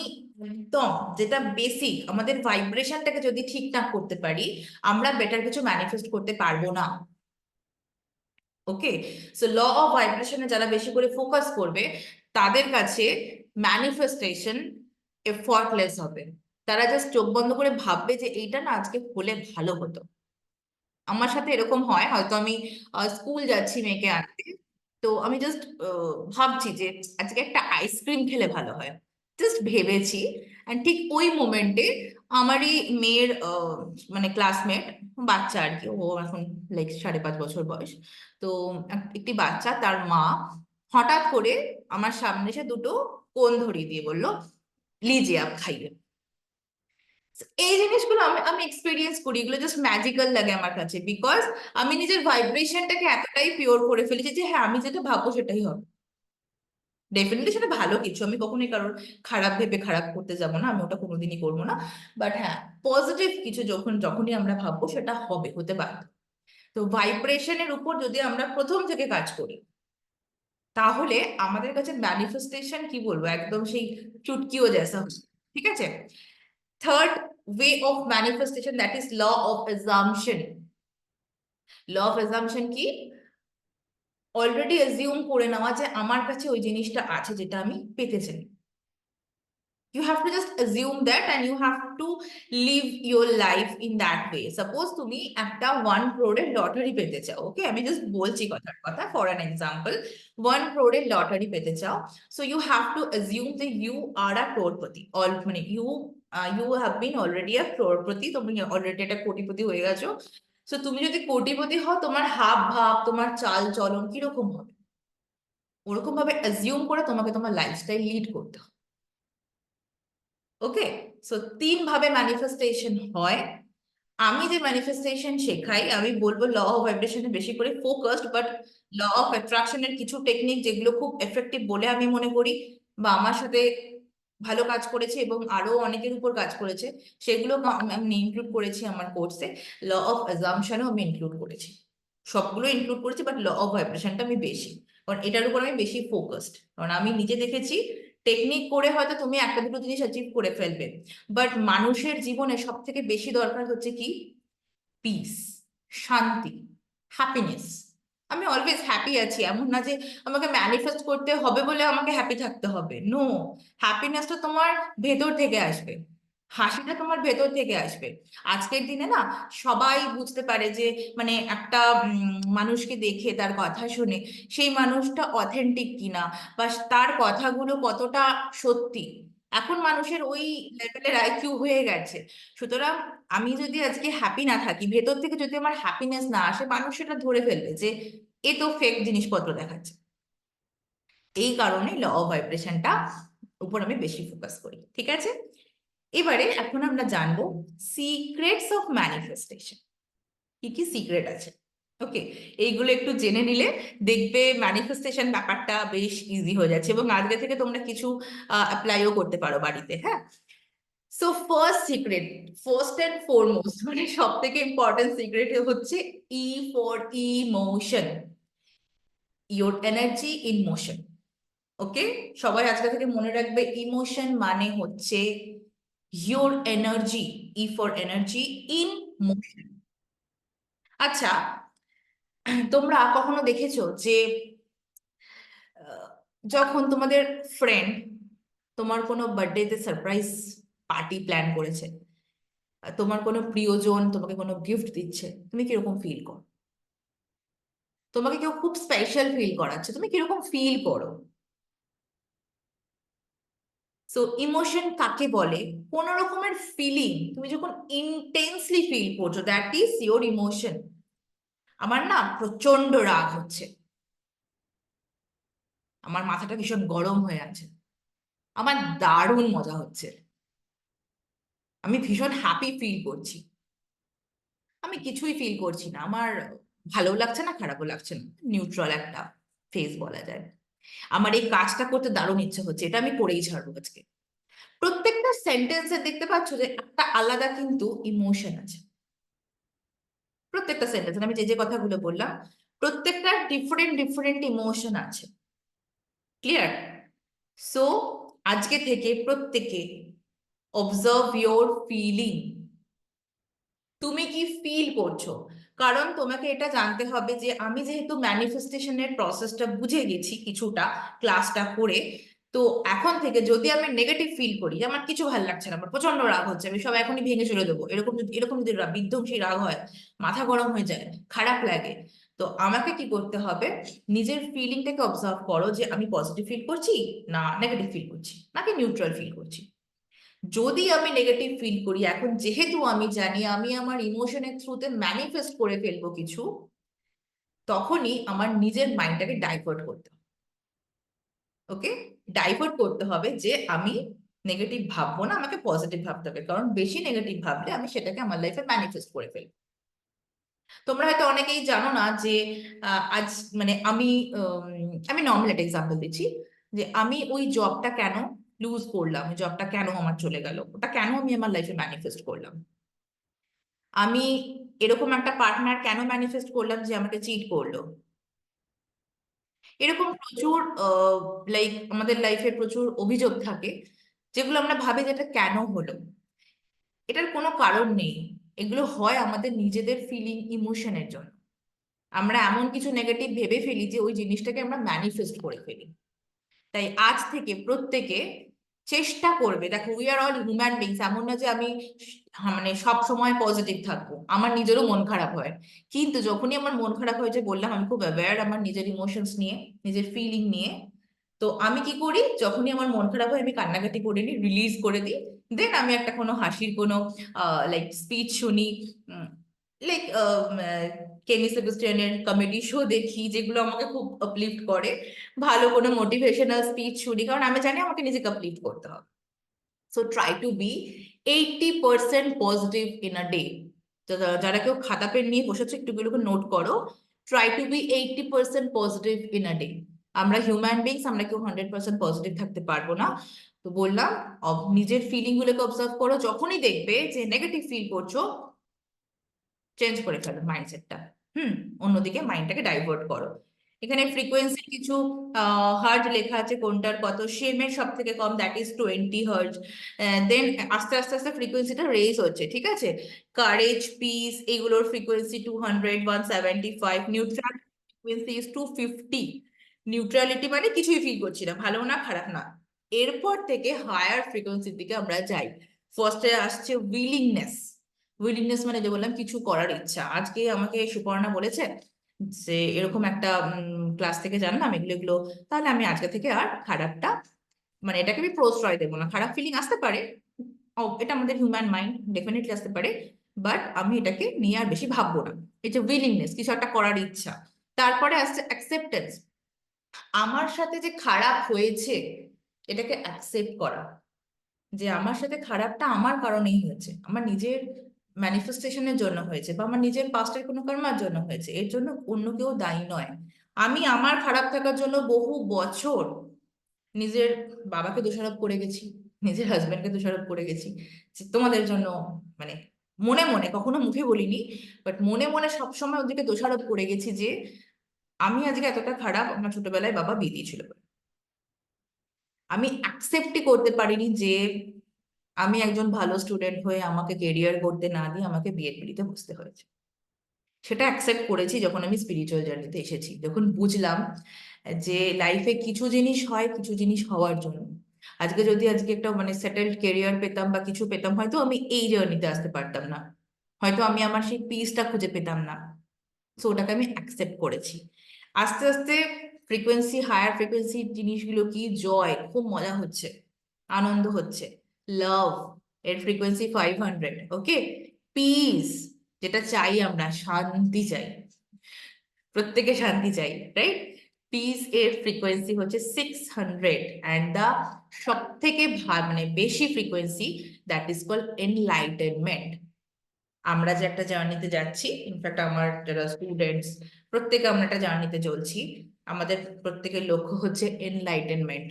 একদম যেটা বেসিক, আমাদের ভাইব্রেশনটাকে যদি ঠিক না করতে পারি, আমরা বেটার কিছু ম্যানিফেস্ট করতে পারবো না। ওকে, সো ল অফ ভাইব্রেশনে যারা বেশি করে ফোকাস করবে, তাদের কাছে ম্যানিফেস্টেশন এফর্টলেস হবে। তারা জাস্ট চোখ বন্ধ করে ভাববে যে এইটা না আজকে হলে ভালো হতো। আমার সাথে এরকম হয়, হয়তো আমি স্কুল যাচ্ছি মেয়েকে আনতে, তো আমি জাস্ট ভাবছি যে আজকে একটা আইসক্রিম খেলে ভালো হয়, জাস্ট ভেবেছি। অ্যান্ড ঠিক ওই মোমেন্টে আমারই মেয়ের মানে ক্লাসমেট, বাচ্চা আর কি, ও এখন লাইক 5.5 বছর বয়স। তো একটি বাচ্চা, তার মা হঠাৎ করে আমার সামনে এসে দুটো কোন ধরিয়ে দিয়ে বললো, লিজিয়ে আপ খাইয়ে। এই জিনিসগুলো আমি আমি এক্সপিরিয়েন্স করি, এগুলো জাস্ট ম্যাজিক্যাল লাগে আমার কাছে, বিকজ আমি নিজের ভাইব্রেশনটাকে এতটাই পিওর করে ফেলেছি যে হ্যাঁ আমি যেটা ভাববো সেটাই হবে। ডেফিনেটলি সেটা ভালো কিছু, আমি কখনোই কারোর খারাপ ভেবে খারাপ করতে যাব না, আমি ওটা কোনোদিনই করবো না। বাট হ্যাঁ, পজিটিভ কিছু যখনই আমরা ভাববো সেটা হবে, হতে বাধ্য। তো ভাইব্রেশনের উপর যদি আমরা প্রথম থেকে কাজ করি, তাহলে আমাদের কাছে ম্যানিফেস্টেশন কি বলবো, একদম সেই চুটকিও জেসা হবে। ঠিক আছে? Third way of manifestation, that is law of assumption. Law of assumption কি? অলরেডি অ্যাজিউম করে নেওয়া যে আমার কাছে ওই জিনিসটা আছে যেটা আমি পেতে চাই। You have to just assume that and you have to live your life in that way. Suppose তুমি একটা 1 crore লটারি পেতে চাও, ওকে, আমি জাস্ট বলছি কথার কথা for an example. 1 crore lottery পেতে চাও, so you have to assume যে you are a crorepati, all মানে you have been already a crorepati, তুমি অলরেডি একটা কোটিপতি হয়ে গেছো। সো তুমি যদি কোটিপতি হও, তোমার হাব ভাব, তোমার চাল চলন কিরকম হবে, ওরকম ভাবে অ্যাজিউম করে তোমাকে তোমার লাইফস্টাইল লিড করতে হবে। ওকে, সো 3 ভাবে ম্যানিফেস্টেশন হয়। আমি যে ম্যানিফেস্টেশন শেখাই, আমি বলবো ল অফ ভাইব্রেশনে বেশি করে ফোকাসড, বাট ল অফ অ্যাট্রাকশনের কিছু টেকনিক যেগুলো খুব এফেক্টিভ বলে আমি মনে করি, বা আমার সাথে ভালো কাজ করেছে এবং আরো অনেকের উপর কাজ করেছে, সেগুলো আমি ইনক্লুড করেছি আমার কোর্সে। ল অফ অ্যাজাম্পশনও আমি ইনক্লুড করেছি, সবগুলো ইনক্লুড করেছি, বাট ল অফ ভাইব্রেশনটা আমি বেশি, কারণ এটার উপর আমি বেশি ফোকাসড। কারণ আমি নিজে দেখেছি, টেকনিক করে হয়তো তুমি একটা দুটো জিনিস অ্যাচিভ করে ফেলবে, বাট মানুষের জীবনে সব থেকে বেশি দরকার হচ্ছে কি? পিস, শান্তি, হ্যাপিনেস। আমি অলওয়েজ হ্যাপি আছি এমন না যে আমাকে ম্যানিফেস্ট করতে হবে বলে আমাকে হ্যাপি থাকতে হবে, নো। হ্যাপিনেসটা তোমার ভেতর থেকে আসবে, হাসিটা তোমার ভেতর থেকে আসবে। আজকের দিনে না সবাই বুঝতে পারে যে মানে একটা মানুষকে দেখে তার কথা শুনে সেই মানুষটা অথেন্টিক কিনা, বা তার কথাগুলো কতটা সত্যি। এখন মানুষের ওই লেভেলের আইকিউ হয়ে গেছে। সুতরাং আমি যদি আজকে হ্যাপি না থাকি, ভেতর থেকে যদি আমার হ্যাপিনেস না আসে, মানুষ সেটা ধরে ফেলবে যে এ তো ফেক জিনিসপত্র দেখাচ্ছে। এই কারণে ল অফ ভাইব্রেশনটা উপর আমি বেশি ফোকাস করি। ঠিক আছে, এবারে এখন আমরা জানবো সিক্রেটস অফ ম্যানিফেস্টেশন, কি কি সিক্রেট আছে। ওকে, এইগুলো একটু জেনে নিলে দেখবে ম্যানিফেস্টেশন ব্যাপারটা বেশ ইজি হয়ে যাচ্ছে, এবং আজকে থেকে তোমরা কিছু অ্যাপ্লাইও করতে পারো বাড়িতে। হ্যাঁ, so first secret, first and foremost, মানে সব থেকে ইম্পর্টেন্ট সিক্রেট হচ্ছে E for emotion, your energy in motion. Okay, সবাই আজকে থেকে মনে রাখবে, ইমোশন মানে হচ্ছে your energy, E for energy in motion. আচ্ছা, তোমরা কখনো দেখেছো যে আহ, যখন তোমাদের ফ্রেন্ড তোমার কোনো বার্থডেতে সারপ্রাইজ পার্টি প্ল্যান করেছে, তোমার কোনো প্রিয়জন তোমাকে কোনো গিফট দিচ্ছে, তুমি কিরকম ফিল করো? তোমাকে কেউ খুব স্পেশাল ফিল করাচ্ছে, তুমি কিরকম ফিল করো? সো ইমোশন কাকে বলে? কোন রকমের ফিলিং তুমি যখন ইন্টেন্সলি ফিল করছো, দ্যাট ইজ ইওর ইমোশন। আমার না প্রচন্ড রাগ হচ্ছে, আমার মাথাটা ভীষণ গরম হয়ে আছে, আমার দারুণ মজা হচ্ছে, আমি ভীষণ হ্যাপি ফিল করছি, আমি কিছুই ফিল করছি না, আমার ভালো লাগছে না খারাপও লাগছে না, নিউট্রাল একটা ফেজ বলা যায়। আমার এই কাজটা করতে দারুণ ইচ্ছে হচ্ছে, এটা আমি করেই ছাড়বো আজকে। প্রত্যেকটা সেন্টেন্সে দেখতে পাচ্ছ যে একটা আলাদা কিন্তু ইমোশন আছে। প্রত্যেকটা সেন্টেন্স আমি যে যে কথাগুলো বললাম, প্রত্যেকটা ডিফারেন্ট ডিফারেন্ট ইমোশন আছে। ক্লিয়ার? সো আজকে থেকে প্রত্যেকে অবজার্ভ ইয়োর ফিলিং। তুমি কি ফিল করছো? কারণ তোমাকে এটা জানতে হবে যে আমি যেহেতু ম্যানিফেস্টেশনের প্রসেসটা বুঝে গেছি কিছুটা ক্লাসটা করে, তো এখন থেকে যদি আমি নেগেটিভ ফিল করি যে আমার কিছু ভালো লাগছে না, আমার প্রচন্ড রাগ হচ্ছে, আমি সব এখনই ভেঙে চলে দেবো, এরকম যদি বিধ্বংসী রাগ হয়, মাথা গরম হয়ে যায়, খারাপ লাগে, তো আমাকে কি করতে হবে? নিজের ফিলিংটাকে অবজার্ভ করো যে আমি পজিটিভ ফিল করছি না নেগেটিভ ফিল করছি নাকি নিউট্রাল ফিল করছি। যদি আমি নেগেটিভ ফিল করি, এখন যেহেতু আমি জানি আমি আমার ইমোশনের থ্রুতে ম্যানিফেস্ট করে ফেলবো কিছু, তখনই আমার নিজের মাইন্ডটাকে ডাইভার্ট করতে হবে। ওকে, ডাইভার্ট করতে হবে যে আমি নেগেটিভ ভাববো না, আমাকে পজিটিভ ভাবতে হবে, কারণ বেশি নেগেটিভ ভাবলে আমি সেটাকে আমার লাইফে ম্যানিফেস্ট করে ফেলবো। তোমরা হয়তো অনেকেই জানো না যে আজ মানে আমি নর্মাল একটা এক্সাম্পল দিচ্ছি, যে আমি ওই জবটা কেন লুজ করলাম, ওই জবটা কেন আমার চলে গেল, ওটা কেন আমি আমার লাইফে ম্যানিফেস্ট করলাম, আমি এরকম একটা পার্টনার কেন ম্যানিফেস্ট করলাম যে আমাকে চিট করলো। এরকম প্রচুর লাইক আমাদের লাইফে প্রচুর অভিযোগ থাকে, যেগুলো আমরা ভাবি যে এটা কেন হলো। এটার কোনো কারণ নেই, এগুলো হয় আমাদের নিজেদের ফিলিং ইমোশনের জন্য। আমরা এমন কিছু নেগেটিভ ভেবে ফেলি যে ওই জিনিসটাকে আমরা ম্যানিফেস্ট করে ফেলি। তাই আজ থেকে প্রত্যেকে চেষ্টা করবে, দেখো we are all human beings, এমন না যে আমি মানে সব সময় পজিটিভ থাকবো, আমার নিজেরও মন খারাপ হয়। কিন্তু যখনই আমার মন খারাপ হয়েছে, বললাম আমি খুব অ্যাওয়্যার আমার নিজের ইমোশনস নিয়ে, নিজের ফিলিং নিয়ে, তো আমি কি করি, যখনই আমার মন খারাপ হয় আমি কান্নাকাটি করে নিই, রিলিজ করে দিই। দেন আমি একটা কোনো হাসির কোনো লাইক স্পিচ শুনি, লাইক কেনি সেবাস্টিয়ানের কমেডি শো দেখি যেগুলো আমাকে খুব আপলিফ্ট করে, ভালো কোনো মোটিভেশনাল স্পিচ শুনি, কারণ আমি জানি আমাকে নিজেকে আপলিফ্ট করতে হবে। So try to be 80% positive in a day. তো যারা কেউ খাতা পেন নিয়ে বসেছো একটু এগুলোকে নোট করো, try to be 80% positive in a day. আমরা হিউম্যান বিংস, আমরা কেউ 100% পজিটিভ থাকতে পারবো না। তো বললাম, নিজের ফিলিং গুলোকে অবজার্ভ করো, যখনই দেখবে যে নেগেটিভ ফিল করছো, চেঞ্জ করে ফেলো মাইন্ডসেটটা। হুম, অন্যদিকে মাইন্ডটাকে ডাইভার্ট করো। এখানে ফ্রিকোয়েন্সি কিছু হার্জ লেখা আছে, কোনটার কত, সেমের সব থেকে কম দ্যাট ইজ 20 হার্জ। দেন আস্তে আস্তে আস্তে ফ্রিকোয়েন্সিটা রেজ হচ্ছে, ঠিক আছে। কারেজ, পিস, এগুলোর frequency 200, 175, neutral frequency is 250। Neutrality মানে কিছুই ফিল করছি না, ভালো না খারাপ না। এরপর থেকে হায়ার ফ্রিকোয়েন্সির দিকে আমরা যাই। ফার্স্টে আসছে উইলিংনেস। উইলিংনেস মানে যে বললাম কিছু করার ইচ্ছা। আজকে আমাকে সুপর্ণা বলেছে যে এরকম একটা ক্লাস থেকে জানলাম এগুলো এগুলো, তাহলে আমি আজকে থেকে আর খারাপটা মানে এটাকে আমি প্রশ্রয় দেবো না। খারাপ ফিলিং আসতে পারে, ও এটা আমাদের হিউম্যান মাইন্ড, ডেফিনেটলি আসতে পারে, বাট আমি এটাকে নিয়ে আর বেশি ভাববো না। এই যে উইলিংনেস, কিছু একটা করার ইচ্ছা। তারপরে আসছে অ্যাকসেপ্টেন্স, আমার সাথে যে খারাপ হয়েছে এটাকে অ্যাকসেপ্ট করা, যে আমার সাথে খারাপটা আমার কারণেই হয়েছে, আমার নিজের ম্যানিফেস্টেশনের জন্য হয়েছে, বা আমার নিজের পাস্টের কোনো কর্মার জন্য হয়েছে, এর জন্য অন্য কেউ দায়ী নয়। আমি আমার খারাপ থাকার জন্য বহু বছর নিজের বাবাকে দোষারোপ করে গেছি, নিজের হাজবেন্ডকে দোষারোপ করে গেছি, যে তোমাদের জন্য, মানে মনে মনে কখনো মুখে বলিনি, বাট মনে মনে সবসময় ওদেরকে দোষারোপ করে গেছি যে আমি আজকে এতটা খারাপ আমার ছোটবেলায় বাবা বিয়ে দিয়েছিল বলে। আমি অ্যাকসেপ্টই করতে পারিনি যে আমি একজন ভালো স্টুডেন্ট হয়ে আমাকে কেরিয়ার করতে না দিয়ে আমাকে বিয়ের পিড়িতে বসতে হয়েছে। সেটা অ্যাকসেপ্ট করেছি যখন আমি স্পিরিচুয়াল জার্নিতে এসেছি, যখন বুঝলাম যে লাইফে কিছু জিনিস হয় কিছু জিনিস হওয়ার জন্য। আজকে একটা মানে সেটেলড কেরিয়ার পেতাম বা কিছু পেতাম, হয়তো আমি এই জার্নিতে আসতে পারতাম না, হয়তো আমি আমার সেই পিসটা খুঁজে পেতাম না। সো ওটাকে আমি অ্যাকসেপ্ট করেছি। আস্তে আস্তে ফ্রিকোয়েন্সি, হায়ার ফ্রিকোয়েন্সি জিনিসগুলো কি, জয়, খুব মজা হচ্ছে, আনন্দ হচ্ছে, লাভ এর ফ্রিকোয়েন্সি 500, ওকে। পিস, যেটা চাই আমরা, শান্তি চাই, প্রত্যেকে শান্তি চাই, রাইট? পিস এর ফ্রিকোয়েন্সি হচ্ছে 600, অ্যান্ড দা সব থেকে মানে বেশি frequency, that is called enlightenment. আমরা যে একটা জার্নিতে যাচ্ছি, ইনফ্যাক্ট আমার যারা স্টুডেন্টস, প্রত্যেকে আমরা একটা জার্নিতে চলছি, আমাদের প্রত্যেকের লক্ষ্য হচ্ছে এনলাইটেনমেন্ট।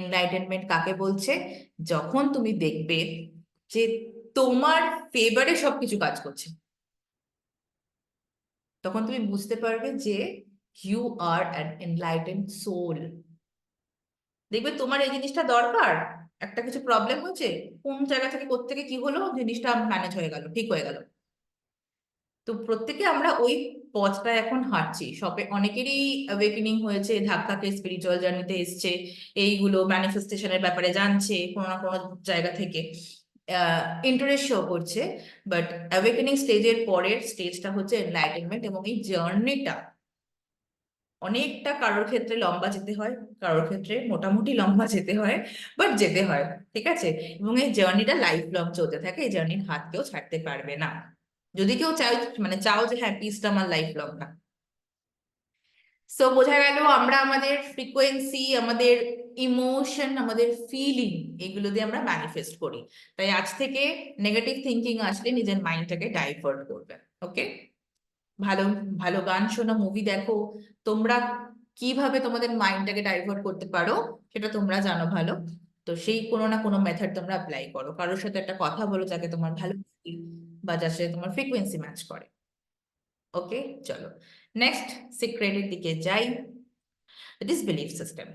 এনলাইটেনমেন্ট কাকে বলছে? যখন তুমি দেখবে যে তোমার ফেভারে সবকিছু কাজ করছে, তখন তুমি বুঝতে পারবে যে you are an enlightened soul. দেখবে তোমার এই জিনিসটা দরকার, একটা কিছু প্রবলেম হচ্ছে, কোন জায়গা থেকে কোত্থেকে কি হলো, জিনিসটা ম্যানেজ হয়ে গেল, ঠিক হয়ে গেল। তো প্রত্যেকে আমরা ওই পথটা এখন হাঁটছি, সবে অনেকেরই অ্যাওয়েকেনিং হয়েছে, ধাক্কা খেয়ে স্পিরিচুয়াল জার্নিতে এসছে, এইগুলো ম্যানিফেস্টেশনের ব্যাপারে জানছে কোনো না কোনো জায়গা থেকে, ইন্টারেস্ট শো করছে। বাট অ্যাওয়েকেনিং স্টেজের পরের স্টেজটা হচ্ছে এনলাইটেনমেন্ট, এবং এই জার্নিটা অনেকটা, কারোর ক্ষেত্রে লম্বা যেতে হয়, কারোর ক্ষেত্রে মোটামুটি লম্বা যেতে হয়, বাট যেতে হয়, ঠিক আছে। এবং এই জার্নিটা লাইফ লং চলতে থাকে, এই জার্নির হাত কেউ ছাড়তে পারবে না। যদি কেউ চাও, মানে চাও যে হ্যাঁ পিসটা আমার লাইফ লং না। সো বোঝা গেল আমরা আমাদের ফ্রিকোয়েন্সি, আমাদের ইমোশন, আমাদের ফিলিং, এগুলো দিয়ে আমরা ম্যানিফেস্ট করি। তাই আজ থেকে নেগেটিভ থিঙ্কিং আসলে নিজের মাইন্ডটাকে ডাইভার্ট করবে, ওকে। ভালো ভালো গান শোনো, মুভি দেখো, তোমরা কিভাবে তোমাদের মাইন্ডটাকে ডাইভার্ট করতে পারো সেটা তোমরা জানো ভালো। তো সেই কোনো না কোনো মেথড তোমরা অ্যাপ্লাই করো, কারোর সাথে একটা কথা বলো যাকে তোমার ভালো লাগে বা যার সাথে তোমার ফ্রিকোয়েন্সি ম্যাচ করে, ওকে। চলো নেক্সট সিক্রেটের দিকে যাই। That is belief system.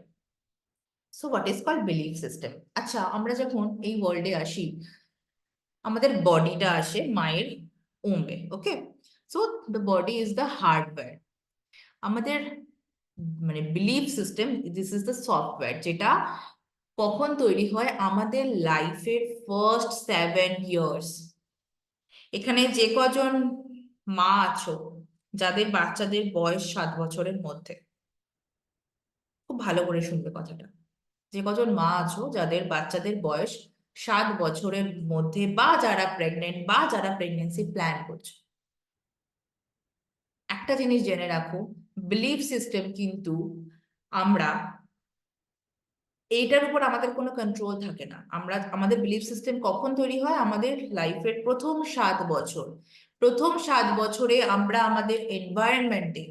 So what is called belief system? আচ্ছা, আমরা যখন এই ওয়ার্ল্ডে আসি, আমাদের বডিটা আসে মায়ের womb, okay. So the body is the hardware. আমাদের মানে belief system, this is the software, যেটা কখন তৈরি হয়? আমাদের লাইফের ফার্স্ট 7 ইয়ার্স। এখানে যে কজন মা আছো যাদের বাচ্চাদের বয়স 7 বছরের মধ্যে, খুব ভালো করে শুনবে কথাটা, যে কজন মা আছো যাদের বাচ্চাদের বয়স 7 বছরের মধ্যে, বা যারা প্রেগনেন্ট, বা যারা প্রেগনেন্সি প্ল্যান করছো, একটা জিনিস জেনে রাখো, বিলিফ সিস্টেম কিন্তু আমরা, এইটার উপর আমাদের কোনো কন্ট্রোল থাকে না। আমরা, আমাদের বিলিফ সিস্টেম কখন তৈরি হয়? আমাদের লাইফের প্রথম 7 বছর। প্রথম 7 বছরে আমরা আমাদের এনভায়রনমেন্টে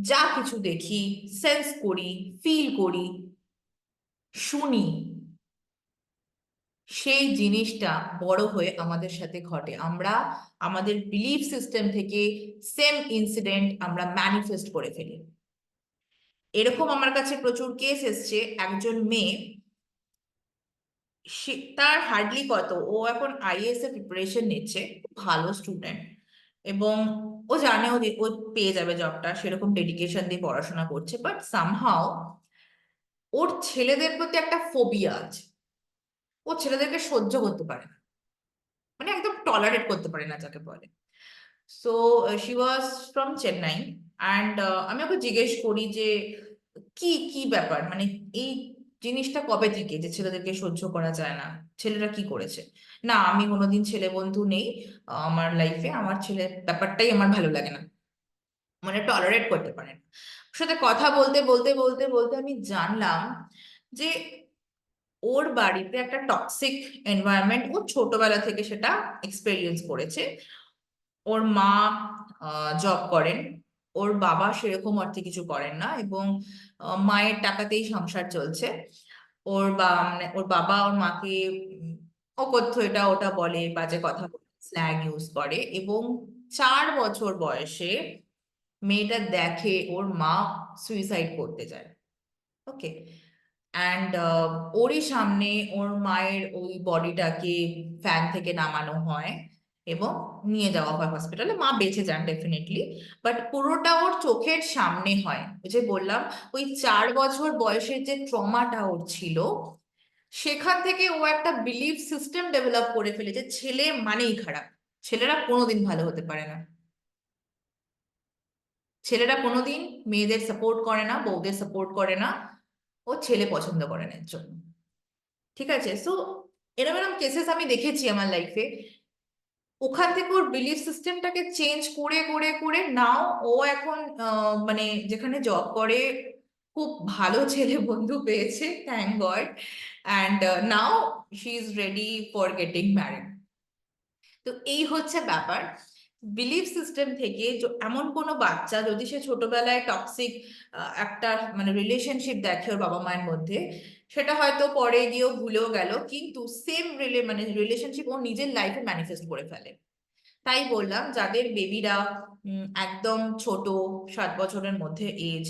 যা কিছু দেখি, সেন্স করি, ফিল করি, শুনি, সেই জিনিসটা বড় হয়ে আমাদের সাথে ঘটে। আমরা আমাদের বিলিফ সিস্টেম থেকে সেম ইনসিডেন্ট আমরা ম্যানিফেস্ট করে ফেলি। এরকম আমার কাছে প্রচুর কেস এসছে, একজন মেয়ে, তার হার্ডলি কত, ও এখন আইএএস এর প্রিপারেশন নিচ্ছে, খুব ভালো স্টুডেন্ট, এবং ও জানে ও পেয়ে যাবে জবটা, সেরকম ডেডিকেশন দিয়ে পড়াশোনা করছে, বাট সামহাও ওর ছেলেদের প্রতি একটা ফোবিয়া আছে। ও ছেলেদেরকে সহ্য করতে পারে না, মানে একদম টলারেট করতে পারে না যাকে বলে। So she was from Chennai, and আমি ওকে জিজ্ঞেস করি যে কি কি ব্যাপার, মানে এই জিনিসটা কবে থেকে যে ছেলেদেরকে সহ্য করা যায় না, ছেলেরা কি করেছে? না, আমি কোনোদিন ছেলে বন্ধু নেই আমার লাইফে, আমার ছেলে ব্যাপারটাই আমার ভালো লাগে না, মানে টলারেট করতে পারে না। ওর সাথে কথা বলতে বলতে বলতে বলতে আমি জানলাম যে ওর বাড়িতে একটা টক্সিক এনভায়রনমেন্ট, ও ছোটবেলা থেকে সেটা এক্সপেরিয়েন্স করেছে। ওর মা জব করেন, ওর বাবা সেরকম অর্থে কিছু করেন না, এবং মায়ের টাকাতেই সংসার চলছে। মানে ওর বাবা ওর মাকে অকথ্য এটা ওটা বলে, বাজে কথা বলে, স্ল্যাং ইউজ করে, এবং 4 বছর বয়সে মেয়েটা দেখে ওর মা সুইসাইড করতে যায়, ওকে। অ্যান্ড ওরই সামনে ওর মায়ের ওই বডিটাকে ফ্যান থেকে নামানো হয়, এবং নিয়ে যাওয়া হয় হসপিটালে, মা বেঁচে যান ডেফিনেটলি। বাট পুরোটা ওর চোখের সামনে হয়। ওই যে বললাম, ওই 4 বছর বয়সের যে ট্রমাটা ওর ছিল, সেখান থেকে ও একটা বিলিফ সিস্টেম ডেভেলপ করে ফেলেছে, ছেলে মানেই খারাপ, ছেলেরা কোনোদিন ভালো হতে পারে না, ছেলেরা কোনোদিন মেয়েদের সাপোর্ট করে না, বউদের সাপোর্ট করে না, ও ছেলে পছন্দ করে না এর জন্য। ঠিক আছে, সো এরকম এরকম কেসেস আমি দেখেছি আমার লাইফে। ওখান থেকে ওর বিলিফ সিস্টেমটাকে চেঞ্জ করে করে করে নাও ও এখন মানে যেখানে জব করে, খুব ভালো ছেলে বন্ধু পেয়েছে, thank god. And now she is ready for getting married. তো এই হচ্ছে ব্যাপার। বিলিফ সিস্টেম থেকে এমন কোনো বাচ্চা যদি সে ছোটবেলায় টক্সিক একটা মানে রিলেশনশিপ দেখে ওর বাবা মায়ের মধ্যে, সেটা হয়তো পরে গিয়েও ভুলেও গেল, কিন্তু সেম মানে রিলেশনশিপ ও নিজের লাইফে ম্যানিফেস্ট করে ফেলে। তাই বললাম, যাদের বেবিরা একদম ছোট, 7 বছরের মধ্যে এজ,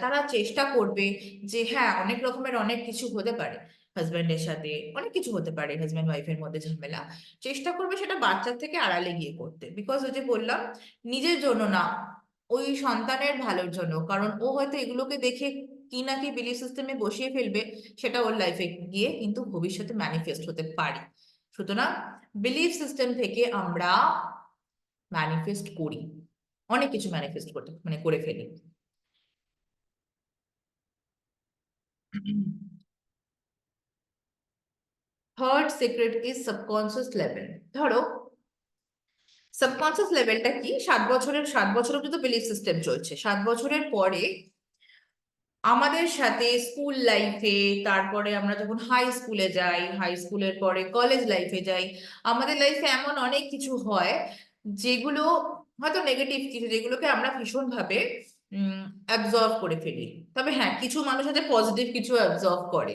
তারা চেষ্টা করবে যে হ্যাঁ, অনেক রকমের অনেক কিছু হতে পারে, হাজব্যান্ডের সাথে অনেক কিছু হতে পারে, হাজব্যান্ড ওয়াইফের মধ্যে ঝামেলা, চেষ্টা করবে সেটা বাচ্চার থেকে আড়ালে গিয়ে করতে। বিকজ ওই যে বললাম, নিজের জন্য না, ওই সন্তানের ভালোর জন্য। কারণ ও হয়তো এগুলোকে দেখে কি না কি বিলিফ সিস্টেমে বসিয়ে ফেলবে, সেটা ওর লাইফে গিয়ে কিন্তু ভবিষ্যতে ম্যানিফেস্ট হতে পারে। সুতরাং বিলিফ সিস্টেম থেকে আমরা ম্যানিফেস্ট করি, অনেক কিছু ম্যানিফেস্ট করতে মানে করে ফেলি। Third secret is subconscious level. ধরো, সাবকনসিয়াস লেভেলটা কি? 7 বছর অব্দি তো বিলিফ সিস্টেম চলছে, 7 বছরের পরে আমাদের সাথে স্কুল লাইফে, তারপরে আমরা যখন হাই স্কুলে যাই, হাই স্কুলের পরে কলেজ লাইফে যাই, আমাদের লাইফে এমন অনেক কিছু হয় যেগুলো হয়তো নেগেটিভ কিছু, যেগুলোকে আমরা ভীষণ ভাবে অ্যাবজর্ভ করে ফেলি। তবে হ্যাঁ, কিছু মানুষ আছে পজিটিভ কিছু অ্যাবজর্ভ করে।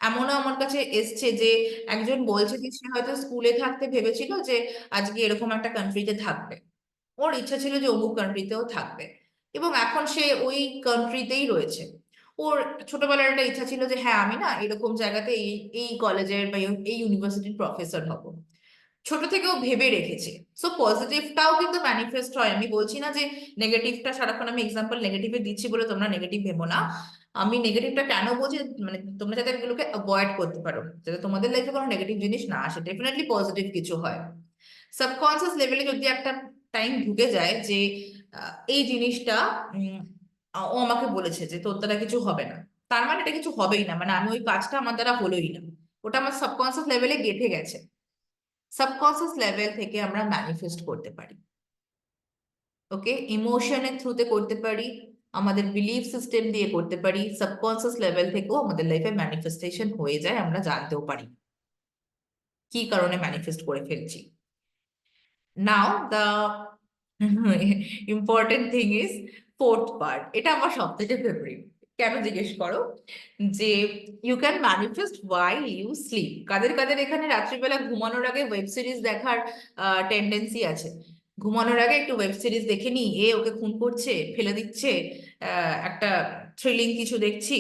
এমনও আমার কাছে এসছে যে একজন বলছে যে সে হয়তো স্কুলে থাকতে ভেবেছিল যে আজকে এরকম একটা কান্ট্রিতে থাকবে, ওর ইচ্ছা ছিল যে অমুক কান্ট্রিতেও থাকবে, এবং এখন সে ওই কান্ট্রিতেই রয়েছে। ওর ছোটবেলার একটা ইচ্ছা ছিল যে হ্যাঁ, আমি না এরকম জায়গাতে এই এই কলেজের বা এই ইউনিভার্সিটির প্রফেসর হব, ছোট থেকেও ভেবে রেখেছে। সো পজিটিভটাও কিন্তু ম্যানিফেস্ট হয়। আমি বলছি না যে নেগেটিভটা, সারাক্ষণ আমি এক্সাম্পল নেগেটিভে দিচ্ছি বলে তোমরা নেগেটিভ ভেবো না। আমি নেগেটিভটা কেন বলছি, মানে তোমরা যাতে এগুলোকে অ্যাভয়েড করতে পারো, যাতে তোমাদের লাইফে কোনো নেগেটিভ জিনিস না আসে, ডেফিনেটলি পজিটিভ কিছু হয়। সাবকনসিয়াস লেভেলে যদি একটা টাইম ঢুকে যায় যে এই জিনিসটা উম, ও আমাকে বলেছে যে তোর দ্বারা কিছু হবে না, তার মানে এটা কিছু হবেই না, মানে আমি ওই কাজটা আমার দ্বারা হলোই না, ওটা আমার সাবকনসিয়াস লেভেলে গেঁথে গেছে। সাবকনসিয়াস লেভেল থেকে আমরা ম্যানিফেস্ট করতে পারি। ওকে, ইমোশনের থ্রুতে করতে পারি, আমাদের বিলিফ সিস্টেম দিয়ে করতে পারি, সাবকনসিয়াস লেভেল থেকেও আমাদের লাইফে ম্যানিফেস্টেশন হয়ে যায়, আমরা জানতেও পারি কি কারণে ম্যানিফেস্ট করে ফেলছি। Now the important thing is fourth part, এটা আমার সব থেকে ফেভারিট। কেন জিজ্ঞেস করো? যে you can manifest while you sleep. কাদের কাদের এখানে রাত্রিবেলা ঘুমানোর আগে ওয়েব সিরিজ দেখার টেন্ডেন্সি আছে? ঘুমানোর আগে একটু ওয়েব সিরিজ দেখে নি, এ ওকে খুন করছে, ফেলে দিচ্ছে, একটা থ্রিলিং কিছু দেখছি,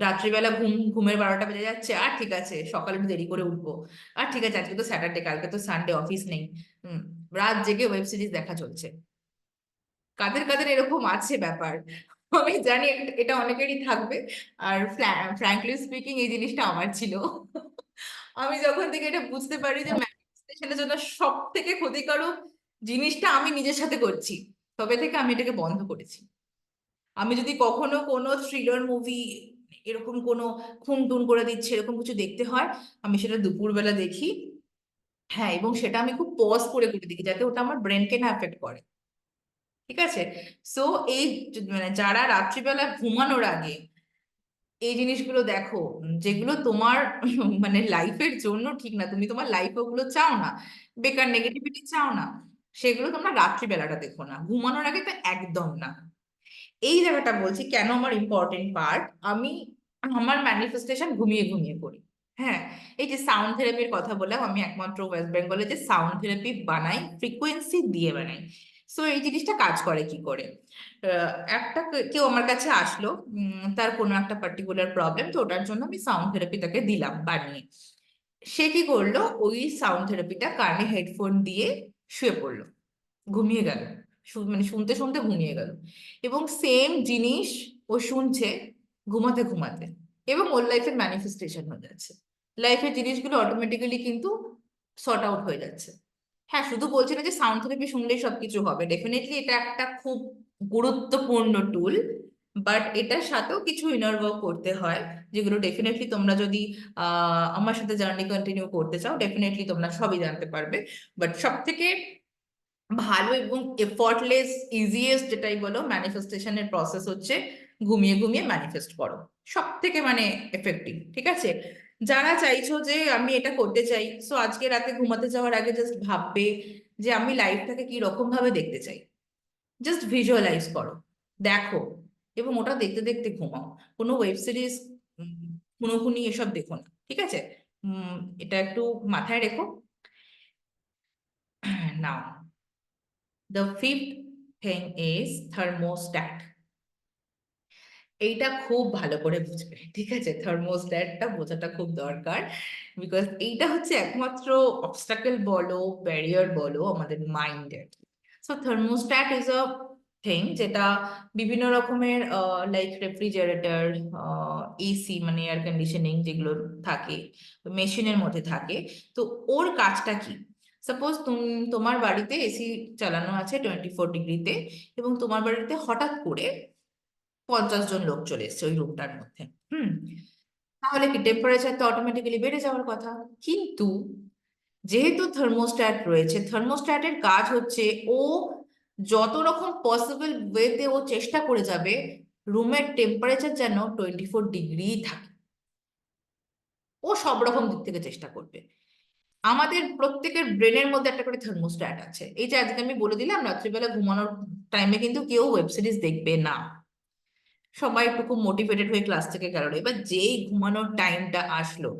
রাত্রিবেলা ঘুমের 12টা বেজে যাচ্ছে, আর ঠিক আছে সকালে একটু দেরি করে উঠবো, আর ঠিক আছে আজকে তো স্যাটারডে, কালকে তো সানডে, অফিস নেই, হুম, রাত জেগে ওয়েব সিরিজ দেখা চলছে। কাদের কাদের এরকম আছে ব্যাপার? আমি জানি এটা অনেকেরই থাকবে। আর ফ্র্যাঙ্কলি স্পিকিং, এই জিনিসটা আমার ছিল। আমি যখন থেকে এটা বুঝতে পারি যে ম্যানিফেস্টেশনের জন্য সব থেকে ক্ষতিকারক জিনিসটা আমি নিজের সাথে করছি, তবে থেকে আমি এটাকে বন্ধ করেছি। আমি যদি কখনো কোনো থ্রিলার মুভি, এরকম কোনো খুন টুন করে দিচ্ছে এরকম কিছু দেখতে হয়, আমি সেটা দুপুরবেলা দেখি। হ্যাঁ, এবং সেটা আমি খুব পজ করে করে দেখি, যাতে ওটা আমার ব্রেনকে না এফেক্ট করে। ঠিক আছে, সো এই মানে যারা রাত্রিবেলা ঘুমানোর আগে এই জিনিসগুলো দেখো, যেগুলো তোমার মানে লাইফের জন্য ঠিক না, তুমি তোমার লাইফে ওগুলো চাও না, বেকার নেগেটিভিটি চাও না, সেগুলো তোমরা রাত্রিবেলাটা দেখো না, ঘুমানোর আগে তো একদম না। এই জায়গাটা বলছি কেন আমার ইম্পর্টেন্ট পার্ট। আমি আমার ম্যানিফেস্টেশন ঘুমিয়ে ঘুমিয়ে করি। হ্যাঁ, এই যে সাউন্ড থেরাপির কথা বললাম, আমি একমাত্র ওয়েস্ট বেঙ্গলে যে সাউন্ড থেরাপি বানাই, ফ্রিকোয়েন্সি দিয়ে বানাই। সো এই জিনিসটা কাজ করে কি করে? একটা কেউ আমার কাছে আসলো, তার কোনো একটা পার্টিকুলার প্রবলেম, তো ওটার জন্য আমি সাউন্ড থেরাপি তাকে দিলাম বানিয়ে। সে কি করলো, ওই সাউন্ড থেরাপিটা কানে হেডফোন দিয়ে শুয়ে পড়লো, ঘুমিয়ে গেল, মানে শুনতে শুনতে ঘুমিয়ে গেল। এবং সেম জিনিস ও শুনছে ঘুমাতে ঘুমাতে, এবং ওর লাইফের ম্যানিফেস্টেশন হয়ে যাচ্ছে। লাইফের জিনিসগুলো অটোমেটিক্যালি কিন্তু সর্ট আউট হয়ে যাচ্ছে। হ্যাঁ, শুধু বলছি না যে সাউন্ড থেরাপি শুনলেই সবকিছু হবে, ডেফিনেটলি এটা একটা খুব গুরুত্বপূর্ণ টুল, বাট এটার সাথেও কিছু ইনার ওয়ার্ক করতে হয়, যেগুলো ডেফিনেটলি তোমরা যদি আমার সাথে জার্নি কন্টিনিউ করতে চাও, ডেফিনেটলি তোমরা সবই জানতে পারবে। বাট সব থেকে ভালো এবং এফর্টলেস ইজিয়েস্ট যেটাই বলো ম্যানিফেস্টেশনের প্রসেস হচ্ছে ঘুমিয়ে ঘুমিয়ে ম্যানিফেস্ট করো। সব থেকে মানে এফেক্টিভ, ঠিক আছে? যারা চাইছো যে আমি এটা করতে চাই, সো আজকে রাতে ঘুমাতে যাওয়ার আগে জাস্ট ভাববে যে আমি লাইফটাকে কি রকম ভাবে দেখতে চাই। জাস্ট ভিজুয়ালাইজ করো, দেখো, এবং ওটা দেখতে দেখতে ঘুমাও। কোনো ওয়েব সিরিজ খুনোখুনি এসব দেখো না, ঠিক আছে? এটা একটু মাথায় রেখো। Now, the fifth thing is thermostat. এইটা খুব ভালো করে বুঝবে, ঠিক আছে? থার্মোস্ট্যাটটা বোঝাটা খুব দরকার, বিকজ এইটা হচ্ছে একমাত্র অবস্টাকেল বলো, ব্যারিয়ার বলো আমাদের মাইন্ডের। So thermostat is a thing যেটা বিভিন্ন রকমের, লাইক রেফ্রিজারেটর, এসি মানে এয়ার কন্ডিশনিং যেগুলো থাকে, মেশিনের মধ্যে থাকে। তো ওর কাজটা কি? সাপোজ তোমার বাড়িতে এসি চালানো আছে 24 ডিগ্রিতে, এবং তোমার বাড়িতে হঠাৎ করে 50 জন লোক চলে এসছে ওই রুমটার মধ্যে। হুম। তাহলে কি টেম্পারেচার তো অটোমেটিক্যালি বেড়ে যাওয়ার কথা। কিন্তু যেহেতু থার্মোস্ট্যাট রয়েছে, থার্মোস্ট্যাটের কাজ হচ্ছে ও যত রকম পসিবল ওয়েতে ও চেষ্টা করে যাবে রুমের টেম্পারেচার যেন 24 ডিগ্রি থাকে। ও সব রকম দিক থেকে চেষ্টা করবে। আমাদের প্রত্যেকের ব্রেনের মধ্যে একটা করে থার্মোস্ট্যাট আছে। এই যে আজকে আমি বলে দিলাম রাত্রিবেলা ঘুমানোর টাইমে কিন্তু কেউ ওয়েব সিরিজ দেখবে না, সবাই একটু খুব মোটিভেটেড হয়ে ক্লাস থেকে গেল। এবার যেই ঘুমানোর টাইমটা আসলো,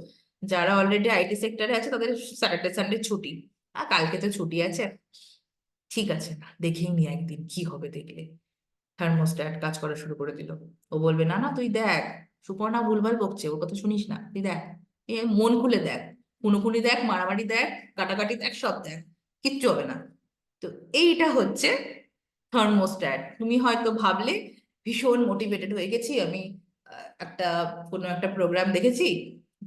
যারা অলরেডি আইটি সেক্টরে আছে তাদের স্যাটারডে সানডে ছুটি, আর কালকে তো ছুটি আছে, ঠিক আছে না দেখেই নি একদিন কি হবে দেখলে। থার্মোস্ট্যাট কাজ করা শুরু করে দিল। ও বলবে না না তুই দেখ, সুপর্ণা ভুলভাল বকছে, ওর কথা শুনিস না, তুই দেখ, এ মন খুলে দেখ, খুনোখুনি দেখ, মারামারি দেখ, কাটাকাটি দেখ, সব দেখ, কিচ্ছু হবে না। তো এইটা হচ্ছে থার্মোস্ট্যাট। তুমি হয়তো ভাবলে ভীষণ মোটিভেটেড হয়ে গেছি আমি, একটা কোনো একটা প্রোগ্রাম দেখেছি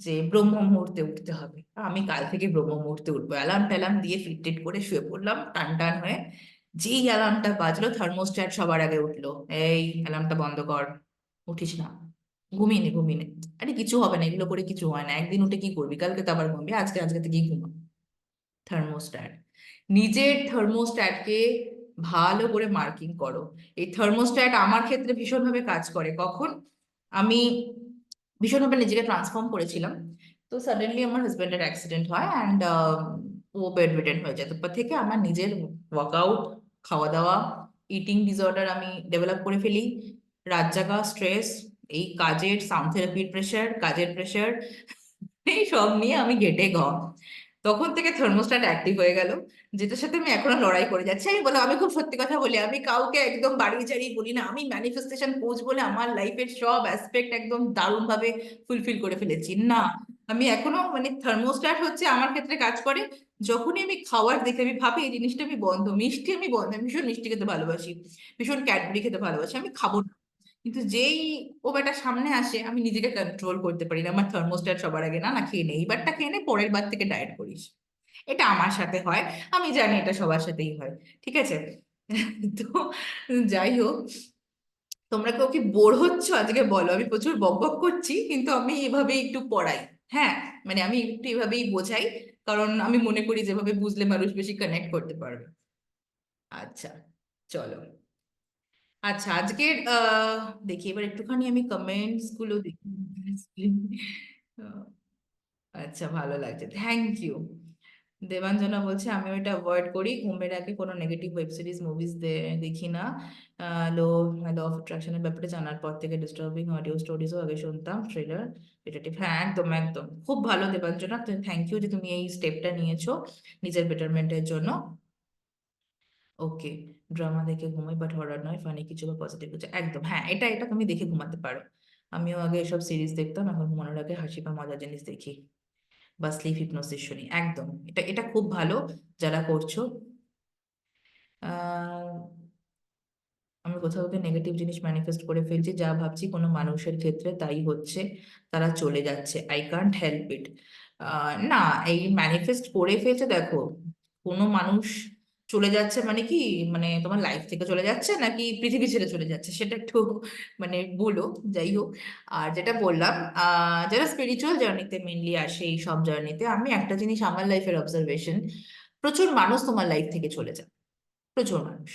যে ব্রহ্ম মুহূর্তে উঠতে হবে, আমি কাল থেকে ব্রহ্ম মুহূর্তে উঠবো, অ্যালার্ম ট্যালার্ম দিয়ে ফিট টিট করে শুয়ে পড়লাম টান টান হয়ে। যেই অ্যালার্মটা বাজলো থার্মোস্ট্যাট সবার আগে উঠলো, এই অ্যালার্মটা বন্ধ কর, উঠিস না, ঘুমিয়ে নে ঘুমিয়ে নে। আরে কিছু হবে না, এগুলো করে কিছু হয় না, একদিন উঠে কি করবি, কালকে তো আবার ঘুমবি, আজকে আজকে থেকেই ঘুমা। থার্মোস্ট্যাট, নিজের থার্মোস্ট্যাটকে ভালো করে মার্কিং করো। এই থার্মোস্ট্যাট আমার ক্ষেত্রে ভীষণভাবে কাজ করে কখন আমি ভীষণভাবে নিজেকে ট্রান্সফর্ম করেছিলাম। তো সাডেনলি আমার হাজবেন্ডের অ্যাক্সিডেন্ট হয়, অ্যান্ড ও বেড রিডেন হয়ে যায়। তারপর থেকে আমার নিজের ওয়ার্কআউট, খাওয়া দাওয়া, ইটিং ডিসঅর্ডার আমি ডেভেলপ করে ফেলি, রাত জাগা, স্ট্রেস, এই কাজের সাউন্ড থেরাপির প্রেশার, কাজের প্রেশার, এই সব নিয়ে আমি ঘেটে ঘ। তখন থেকে থার্মোস্ট্যাট অ্যাক্টিভ হয়ে গেল, যেটার সাথে আমি এখনো লড়াই করে যাচ্ছি। আমি বলো, আমি খুব সত্যি কথা বলি, আমি কাউকে একদম বাড়িয়ে চাড়িয়ে বলি না, আমি ম্যানিফেস্টেশন কোচ বলে আমার লাইফের সব অ্যাসপেক্ট একদম দারুণ ভাবে ফুলফিল করে ফেলেছি না। আমি এখনো মানে থার্মোস্ট্যাট হচ্ছে আমার ক্ষেত্রে কাজ করে যখনই আমি খাওয়ার দেখে আমি ভাবি এই জিনিসটা আমি বন্ধ, মিষ্টি আমি বন্ধ, আমি ভীষণ মিষ্টি খেতে ভালোবাসি, ভীষণ ক্যাডবেরি খেতে ভালোবাসি, আমি খাবো না। কিন্তু যেই ও বেটা সামনে আসে আমি নিজেকে কন্ট্রোল করতে পারি না, আমার থার্মোস্ট্যাট সবার আগে না না খেয়ে নে, এইবারটা খেয়ে নে, পরের বার থেকে ডায়েট করিস। এটা আমার সাথে হয়, আমি জানি এটা সবার সাথেই হয়, ঠিক আছে? তো যাই হোক, তোমরা কেউ কি বোর হচ্ছ আজকে বলো? আমি প্রচুর বক বক করছি কিন্তু আমি এভাবেই একটু পড়াই। হ্যাঁ, মানে আমি একটু এভাবেই বোঝাই, কারণ আমি মনে করি যেভাবে বুঝলে মানুষ বেশি কানেক্ট করতে পারবে। আচ্ছা, চলো। আচ্ছা, আজকের দেখি এবার একটুখানি আমি কমেন্টস গুলো দেখি। আহ, আচ্ছা, ভালো লাগছে, থ্যাংক ইউ। দেবাঞ্জনা বলছে আমি ওইটা অ্যাভয়েড করি, ঘুমের আগে কোনো নেগেটিভ ওয়েব সিরিজ মুভিজ দেখি না। লো ল অফ অ্যাট্রাকশনের ব্যাপারে জানার পর থেকে ডিস্টার্বিং অডিও স্টোরিজও আগে শুনতাম, থ্রিলার, ডিটেকটিভ। হ্যাঁ, একদম একদম খুব ভালো দেবাঞ্জনা, থ্যাংক ইউ যে তুমি এই স্টেপটা নিয়েছো নিজের বেটারমেন্টের জন্য। ওকে, ড্রামা দেখে ঘুমাই বাট হরর নয়, ফানি কিছু বা পজিটিভ কিছু, একদম হ্যাঁ, এটা এটা তুমি দেখে ঘুমাতে পারো। আমিও আগে এসব সিরিজ দেখতাম, এখন ঘুমানোর আগে হাসি বা মজার জিনিস দেখি বা স্লিপ হিপনোসিস শুনি, একদম এটা এটা খুব ভালো যারা করছো। আহ আমি কোথাও গিয়ে নেগেটিভ জিনিস ম্যানিফেস্ট করে ফেলছি, যা ভাবছি কোনো মানুষের ক্ষেত্রে তাই হচ্ছে, তারা চলে যাচ্ছে, আই কান্ট হেল্প ইট। না, এই ম্যানিফেস্ট করে ফেলছে, দেখো কোনো মানুষ চলে যাচ্ছে মানে কি, মানে তোমার লাইফ থেকে চলে যাচ্ছে নাকি পৃথিবী ছেড়ে চলে যাচ্ছে সেটা একটু মানে বলো। যাই হোক, আর যেটা বললাম, যারা স্পিরিচুয়াল জার্নিতে মেনলি আসে, এই সব জার্নিতে আমি একটা জিনিস আমার লাইফের অবজারভেশন, প্রচুর মানুষ তোমার লাইফ থেকে চলে যায়, প্রচুর মানুষ।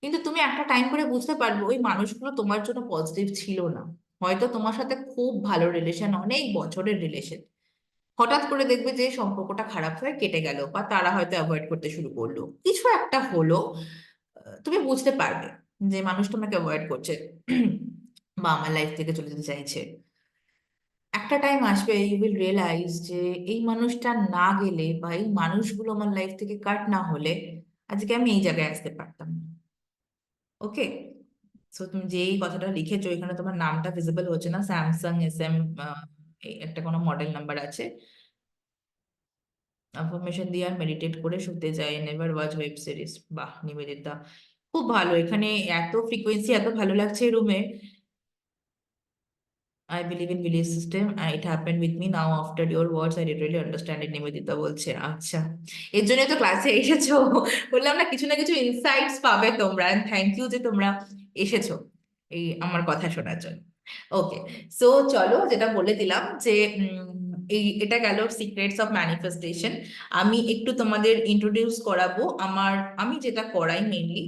কিন্তু তুমি একটা টাইম করে বুঝতে পারবে ওই মানুষগুলো তোমার জন্য পজিটিভ ছিল না। হয়তো তোমার সাথে খুব ভালো রিলেশন, অনেক বছরের রিলেশন, হঠাৎ করে দেখবে যে সম্পর্কটা খারাপ হয়ে কেটে গেল, বা তারা হয়তো অ্যাভয়েড করতে শুরু করলো, কিছু একটা হলো। তুমি বুঝতে পারবে যে মানুষ তোমাকে অ্যাভয়েড করছে বা আমার লাইফ থেকে চলে যেতে চাইছে। একটা টাইম আসবে, ইউ উইল রিয়েলাইজ যে এই মানুষটা না গেলে বা এই মানুষগুলো আমার লাইফ থেকে কাট না হলে আজকে আমি এই জায়গায় আসতে পারতাম না। ওকে, সো তুমি যে এই কথাটা লিখেছো, এখানে তোমার নামটা ভিজিবল হচ্ছে না, স্যামসাং SM একটা কোনো মডেল নাম্বার আছে। আফার্মেশন দিয়ে আর মেডিটেট করে শুতে যায়, নেভার ওয়াচ ওয়েব সিরিজ। বাহ নিবেদিতা, খুব ভালো। এখানে এত ফ্রিকোয়েন্সি, এত ভালো লাগছে রুমে। I believe in belief system. It happened with me now after your words. I literally understand it. Nivedita বলছে, আচ্ছা, এর জন্য তো ক্লাসে এসেছো। বললাম না, কিছু না কিছু ইনসাইটস পাবে তোমরা। থ্যাংক ইউ যে তোমরা এসেছো এই আমার কথা শোনার জন্য। ওকে, সো চলো, যেটা বলে দিলাম যে এটা গেল সিক্রেটস অফ ম্যানিফেস্টেশন। আমি একটু তোমাদের ইন্ট্রোডিউস করাবো আমি যেটা করাই মেইনলি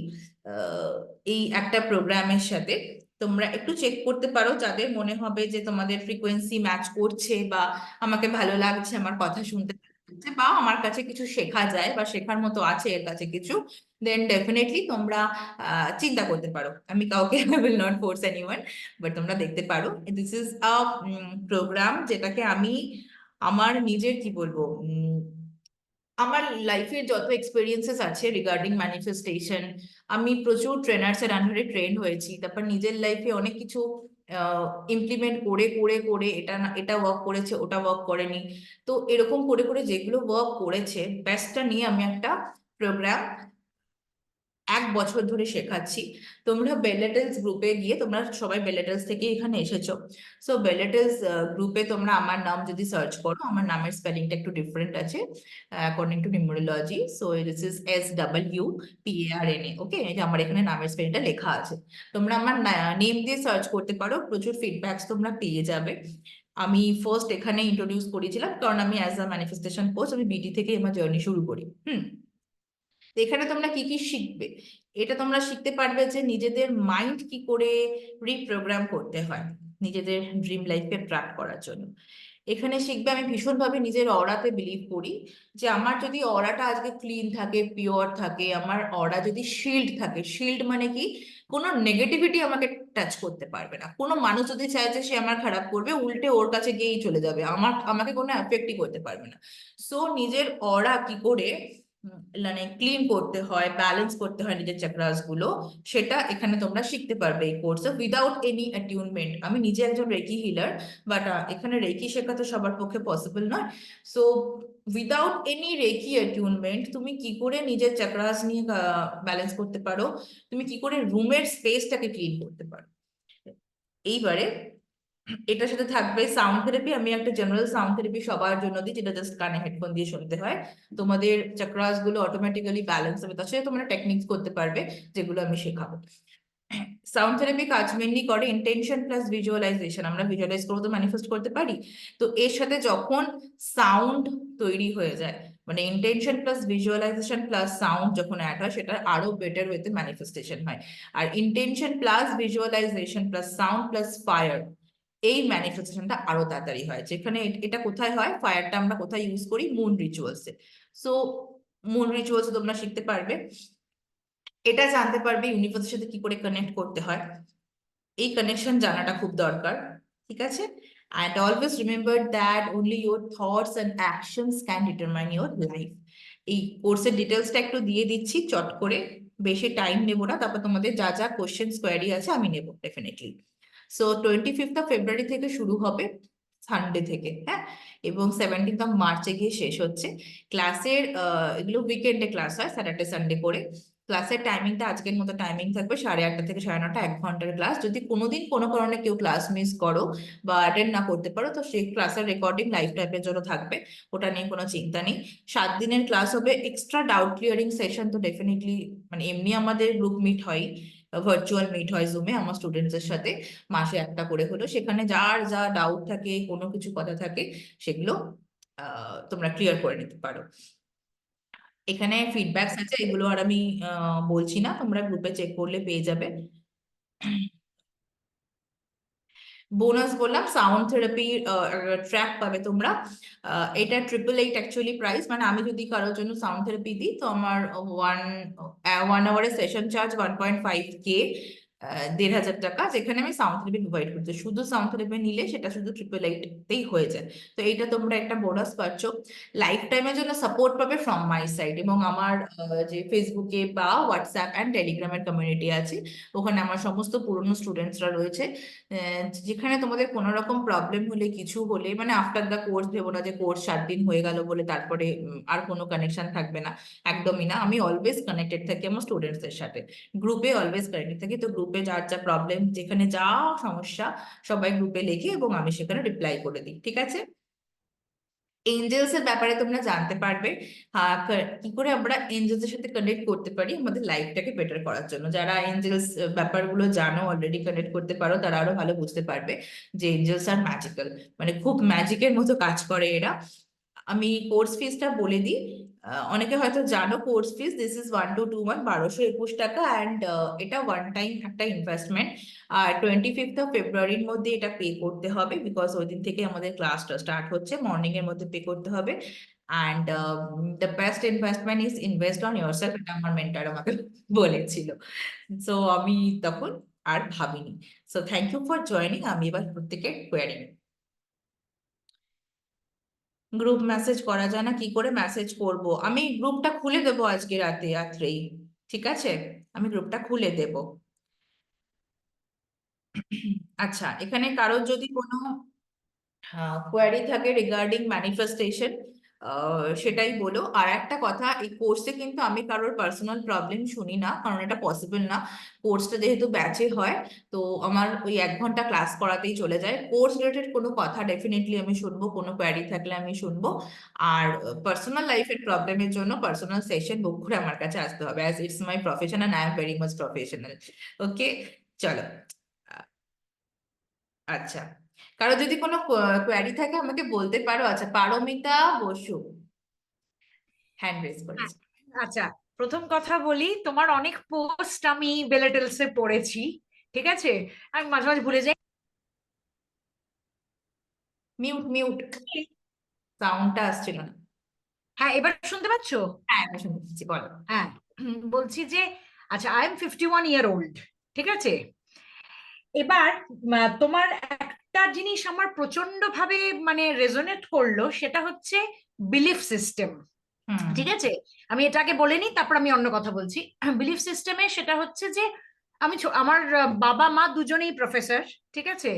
এই একটা প্রোগ্রামের সাথে। তোমরা একটু চেক করতে পারো যাদের মনে হবে যে তোমাদের ফ্রিকোয়েন্সি ম্যাচ করছে, বা আমাকে ভালো লাগছে, আমার কথা শুনতে ভালো লাগছে, বা আমার কাছে কিছু শেখা যায় বা শেখার মতো আছে এর কাছে কিছু, দেন ডেফিনেটলি তোমরা চিন্তা করতে পারো। আমি কাউকে will not force anyone, but তোমরা দেখতে পারো। দিস ইজ আ প্রোগ্রাম যেটাকে আমি আমার নিজের কি বলবো, আমার লাইফের যত এক্সপিরিয়েন্সেস আছে রিগার্ডিং ম্যানিফেস্টেশন, আমি প্রচুর ট্রেনার্স এর আন্ডারে ট্রেন হয়েছি, তারপর নিজের লাইফে অনেক কিছু ইমপ্লিমেন্ট করে করে করে, এটা না এটা ওয়ার্ক করেছে, ওটা ওয়ার্ক করেনি, তো এরকম করে করে যেগুলো ওয়ার্ক করেছে বেস্টটা নিয়ে আমি একটা প্রোগ্রাম 1 বছর ধরে শেখাচ্ছি। তোমরা বেলেটেলস গ্রুপে গিয়ে, তোমরা সবাই বেলেটেলস থেকে এখানে এসেছো, সো বেলেটেলস গ্রুপে তোমরা আমার নাম যদি সার্চ করো, আমার নামের স্পেলিংটা একটু ডিফারেন্ট আছে according to numerology, so this is SWPARNA। ওকে, এই যে আমার এখানে নামের স্পেলিংটা লেখা আছে, তোমরা আমার নেম দিয়ে সার্চ করতে পারো, প্রচুর ফিডব্যাকস তোমরা পেয়ে যাবে। আমি ফার্স্ট এখানে ইন্ট্রোডিউস করেছিলাম কারণ আমি অ্যাজ আ ম্যানিফেস্টেশন কোচ, আমি BT থেকে আমার জার্নি শুরু করি। তো এখানে তোমরা কি কি শিখবে, এটা তোমরা শিখতে পারবে যে নিজেদের মাইন্ড কি করে রিপ্রোগ্রাম করতে হয় নিজেদের ড্রিম লাইফে ট্র্যাক করার জন্য। এখানে শিখবে, আমি ভীষণভাবে নিজের অরাতে বিলিভ করি, যে আমার যদি অরাটা আজকে ক্লিন থাকে, পিওর থাকে, আমার অরা যদি শিল্ড থাকে, শিল্ড মানে কি, কোনো নেগেটিভিটি আমাকে টাচ করতে পারবে না। কোনো মানুষ যদি চায় যে সে আমার খারাপ করবে, উল্টে ওর কাছে গিয়েই চলে যাবে, আমাকে কোনো এফেক্টই করতে পারবে না। সো নিজের অরা কি করে মানে ক্লিন করতে হয়, ব্যালেন্স করতে হয় নিজের চাকরাস গুলো, সেটা এখানে তোমরা শিখতে পারবে এই কোর্সে উইদাউট এনি অ্যাটিউনমেন্ট। আমি নিজে একজন রেকি হিলার, বাট এখানে রেকি শেখা তো সবার পক্ষে পসিবল নয়। সো উইদাউট এনি রেকি অ্যাটিউনমেন্ট তুমি কি করে নিজের চাকরাস নিয়ে ব্যালেন্স করতে পারো, তুমি কি করে রুমের স্পেসটাকে ক্লিন করতে পারো। এইবারে এটার সাথে থাকবে সাউন্ড থেরাপি। আমি একটা জেনারেল সাউন্ড থেরাপি সবার জন্য দিই, যেটা জাস্ট কানে হেডফোন দিয়ে শুনতে হয়, তোমাদের চাকরাস গুলো অটোমেটিক্যালি ব্যালেন্স হবে, তার সাথে তোমরা টেকনিক্স করতে পারবে যেগুলো আমি শেখাবো। সাউন্ড থেরাপি কাজ মেনলি করে ইন্টেনশন প্লাস ভিজুয়ালাইজেশন। আমরা ভিজুয়ালাইজ করে তো ম্যানিফেস্ট করতে পারি, তো এর সাথে যখন সাউন্ড তৈরি হয়ে যায়, মানে intention plus visualisation plus sound যখন অ্যাড হয়, সেটা আরো বেটার ওয়েতে ম্যানিফেস্টেশন হয়। আর intention plus visualisation plus sound plus fire, এই ম্যানিফেস্টেশনটা আরো তাড়াতাড়ি হয়। যেখানে এটা কোথায় হয়, ফায়ারটা আমরা কোথায় ইউজ করি, মুন রিচুয়ালসে। সো মুন রিচুয়ালস তোমরা শিখতে পারবে, এটা জানতে পারবে ইউনিভার্সের সাথে কি করে কানেক্ট করতে হয়, এই কানেকশন জানাটা খুব দরকার। ঠিক আছে, and always remember that only your thoughts and actions can determine your life. এই কোর্সের ডিটেলসটা একটু দিয়ে দিচ্ছি চট করে, বেশি টাইম নেব না, তারপর তোমাদের যা যা কোশ্চেন কোয়ারি আছে আমি নেব ডেফিনেটলি। সো 25 ফেব্রুয়ারি থেকে শুরু হবে, সানডে থেকে, হ্যাঁ, এবং 17 মার্চে গিয়ে শেষ হচ্ছে। ক্লাসের এগুলো উইকেন্ডে ক্লাস হয়, স্যাটারডে সানডে করে। ক্লাসের টাইমিংটা আজকের মতো টাইমিং থাকবে 8:30 থেকে 9:30, 1 ঘন্টার ক্লাস। যদি কোনোদিন কোনো কারণে কেউ ক্লাস মিস করো বা অ্যাটেন্ড না করতে পারো, তো সেই ক্লাসের রেকর্ডিং লাইফ টাইমের জন্য থাকবে, ওটা নিয়ে কোনো চিন্তা নেই। 7 দিনের ক্লাস হবে। এক্সট্রা ডাউট ক্লিয়ারিং সেশন তো ডেফিনেটলি, মানে এমনি আমাদের গ্রুপ মিট হয়, ভার্চুয়াল মিট হয় জুমে আমার স্টুডেন্টসদের সাথে, মাসে একটা করে হলো। সেখানে যার যা ডাউট থাকে, কোনো কিছু কথা থাকে, সেগুলো তোমরা ক্লিয়ার করে নিতে পারো। এখানে ফিডব্যাকস আছে, এগুলো আর আমি বলছি না, তোমরা গ্রুপে চেক করলে পেয়ে যাবে। বোনাস বললাম, সাউন্ড থেরাপি ট্র্যাক পাবে তোমরা। এটা 888 অ্যাকচুয়ালি প্রাইস, মানে আমি যদি কারোর জন্য সাউন্ড থেরাপি দিই তো আমার 1 আওয়ারের সেশন চার্জ 1.5K, 1,500 টাকা, যেখানে আমি সাউন্ড থেরাপি প্রোভাইড করছি। শুধু সাউন্ড থেরাপি নিলে সেটা শুধু 888তেই হয়ে যায়। তো এইটা তোমরা একটা বোনাস পাচ্ছ। লাইফ টাইমের জন্য সাপোর্ট পাবে ফ্রম মাই সাইড, এবং আমার যে ফেসবুকে বা হোয়াটসঅ্যাপ অ্যান্ড টেলিগ্রামের কমিউনিটি আছে, ওখানে আমার সমস্ত পুরনো স্টুডেন্টসরা রয়েছে। যেখানে তোমাদের কোনো রকম প্রবলেম হলে, কিছু হলে, মানে আফটার দ্য কোর্স ভেবো না যে কোর্স 7 দিন হয়ে গেল বলে তারপরে আর কোনো কানেকশন থাকবে না, একদমই না। আমি অলওয়েজ কানেক্টেড থাকি আমার স্টুডেন্টসদের সাথে, গ্রুপে অলওয়েজ কানেক্টেড থাকি। তো গ্রুপে যার যা প্রবলেম, যেখানে যা সমস্যা, সবাই গ্রুপে লেখে এবং আমি সেখানে রিপ্লাই করে দিই, ঠিক আছে? এঞ্জেলস এর ব্যাপারে তোমরা জানতে পারবে, কি করে আমরা এঞ্জেলস এর সাথে কানেক্ট করতে পারি আমাদের লাইফটাকে বেটার করার জন্য। যারা এঞ্জেলস ব্যাপারগুলো জানো, অলরেডি কানেক্ট করতে পারো, তারা আরো ভালো বুঝতে পারবে যে এঞ্জেলস আর ম্যাজিক্যাল, মানে খুব ম্যাজিকের মতো কাজ করে এরা। আমি কোর্স ফিসটা বলে দিই। অনেকে হয়তো জানো course fees, this is 1 to 2 month, 1221 টাকা। অ্যান্ড এটা ওয়ান টাইম একটা ইনভেস্টমেন্ট। আর 25 ফেব্রুয়ারির মধ্যে এটা পে করতে হবে, বিকজ ওই দিন থেকে আমাদের ক্লাসটা স্টার্ট হচ্ছে, মর্নিং এর মধ্যে পে করতে হবে। And the best investment is invest on your self, এটা আমার মেন্টর আমাকে বলেছিল। সো আমি তখন আর ভাবিনি। So thank you for joining. আমি এবার প্রত্যেকের কোয়ারি, গ্রুপ মেসেজ করা যায় না, কি করে মেসেজ করব? আমি গ্রুপটা খুলে দেবো আজকে রাত্রেই, ঠিক আছে? আমি গ্রুপটা খুলে দেব। আচ্ছা, এখানে কারোর যদি কোনো কোয়ারি থাকে রিগার্ডিং ম্যানিফেস্টেশন, সেটাই বলো। আর একটা কথা, এই কোর্সে কিন্তু আমি কারোর পার্সোনাল প্রবলেম শুনি না, কারণ এটা পসিবল না। কোর্সটা যেহেতু ব্যাচে হয়, তো আমার ওই 1 ঘন্টা ক্লাস করাতেই চলে যায়। কোর্স রিলেটেড কোনো কথা ডেফিনেটলি আমি শুনবো, কোনো কোয়ারি থাকলে আমি শুনবো। আর পার্সোনাল লাইফের প্রবলেমের জন্য পার্সোনাল সেশন বুক করে আমার কাছে আসতে হবে, as it's my profession and I am very much professional. Okay, চলো। আচ্ছা, কারো যদি কোনো কোয়ারি থাকে আমাকে বলতে পারো। আচ্ছা, পারমিতা বসু হ্যান্ড রেজ হ্যাঁ, করেছে। আচ্ছা, প্রথম কথা বলি, তোমার অনেক পোস্ট আমি বেলেটেলসে পড়েছি, ঠিক আছে? আমি মাঝে মাঝে ভুলে যাই। মিউট মিউট, সাউন্ডটা আসছিল না। হ্যাঁ, এবার শুনতে পাচ্ছো? হ্যাঁ, আমি শুনতে পাচ্ছি, বলো। হ্যাঁ, বলছি যে, আচ্ছা, আই এম 51 ইয়ার ওল্ড, ঠিক আছে? এবার তোমার একটা জিনিস আমার প্রচন্ড ভাবে মানে রেজোনেট করলো, সেটা হচ্ছে বিলিফ সিস্টেম, হুম। ঠিক আছে? আমি এটাকে বলে নিই, তারপর আমি অন্য কথা বলছি। বিলিফ সিস্টেমে সেটা হচ্ছে যে, আমার বাবা মা দুজনেই প্রফেসর, ঠিক আছে?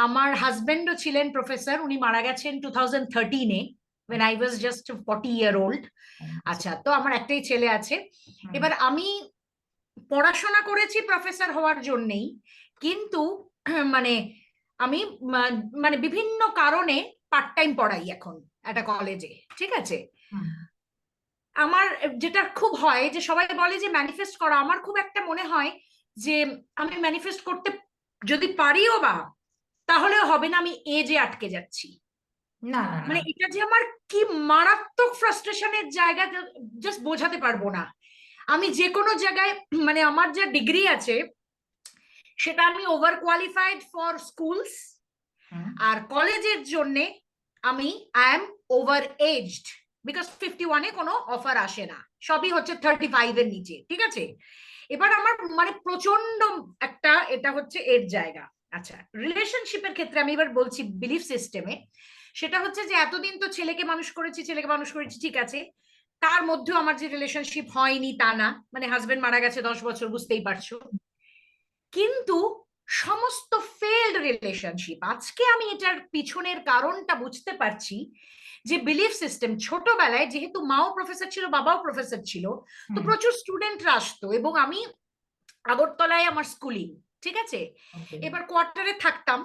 আমার হাজবেন্ডও ছিলেন প্রফেসর, উনি মারা গেছেন 2013-এ, when I was just 40 year old। আচ্ছা। আচ্ছা, তো আমার একটাই ছেলে আছে। হুম। এবার আমি পড়াশোনা করেছি প্রফেসর হওয়ার জন্যেই, কিন্তু মানে আমি মানে বিভিন্ন কারণে পার্ট টাইম পড়াই এখন একটা কলেজে, ঠিক আছে? হুম। আমার যেটা খুব হয় যে সবাই বলে যে ম্যানিফেস্ট করা, আমার খুব একটা মনে হয় যে আমি ম্যানিফেস্ট করতে যদি পারিও বা, তাহলেও হবে না, আমি এজে আটকে যাচ্ছি। না না না। মানে এটা যে আমার কি মারাত্মক ফ্রাস্ট্রেশনের জায়গা, জাস্ট বোঝাতে পারবো না। আমি যে কোনো জায়গায়, মানে আমার যে ডিগ্রি আছে সেটা আমি over qualified for schools, hmm. আর কলেজের জন্য আমি I am over aged, because 51-এ কোনো অফার আসে না, সবই হচ্ছে 35-এর নিচে, ঠিক আছে? এবার আমার মানে প্রচন্ড একটা, এটা হচ্ছে এর জায়গা। আচ্ছা, রিলেশনশিপের ক্ষেত্রে আমি এবার বলছি বিলিফ সিস্টেমে, সেটা হচ্ছে যে এতদিন তো ছেলেকে মানুষ করেছি, ঠিক আছে, তার মধ্যেও আমার যে রিলেশনশিপ হয়নি তা না, মানে হাজবেন্ড মারা গেছে 10 বছর, বুঝতেই পারছো। কিন্তু সমস্ত ফেলড রিলেশনশিপ, আজকে আমি এটার পিছনের কারণটা বুঝতে পারছি, যে বিলিফ সিস্টেম, ছোটবেলায় যেহেতু মাও প্রফেসর ছিল বাবাও প্রফেসর ছিল, তো প্রচুর স্টুডেন্টরা আসতো এবং আমি আগরতলায় আমার স্কুলিং, ঠিক আছে, এবার কোয়ার্টারে থাকতাম।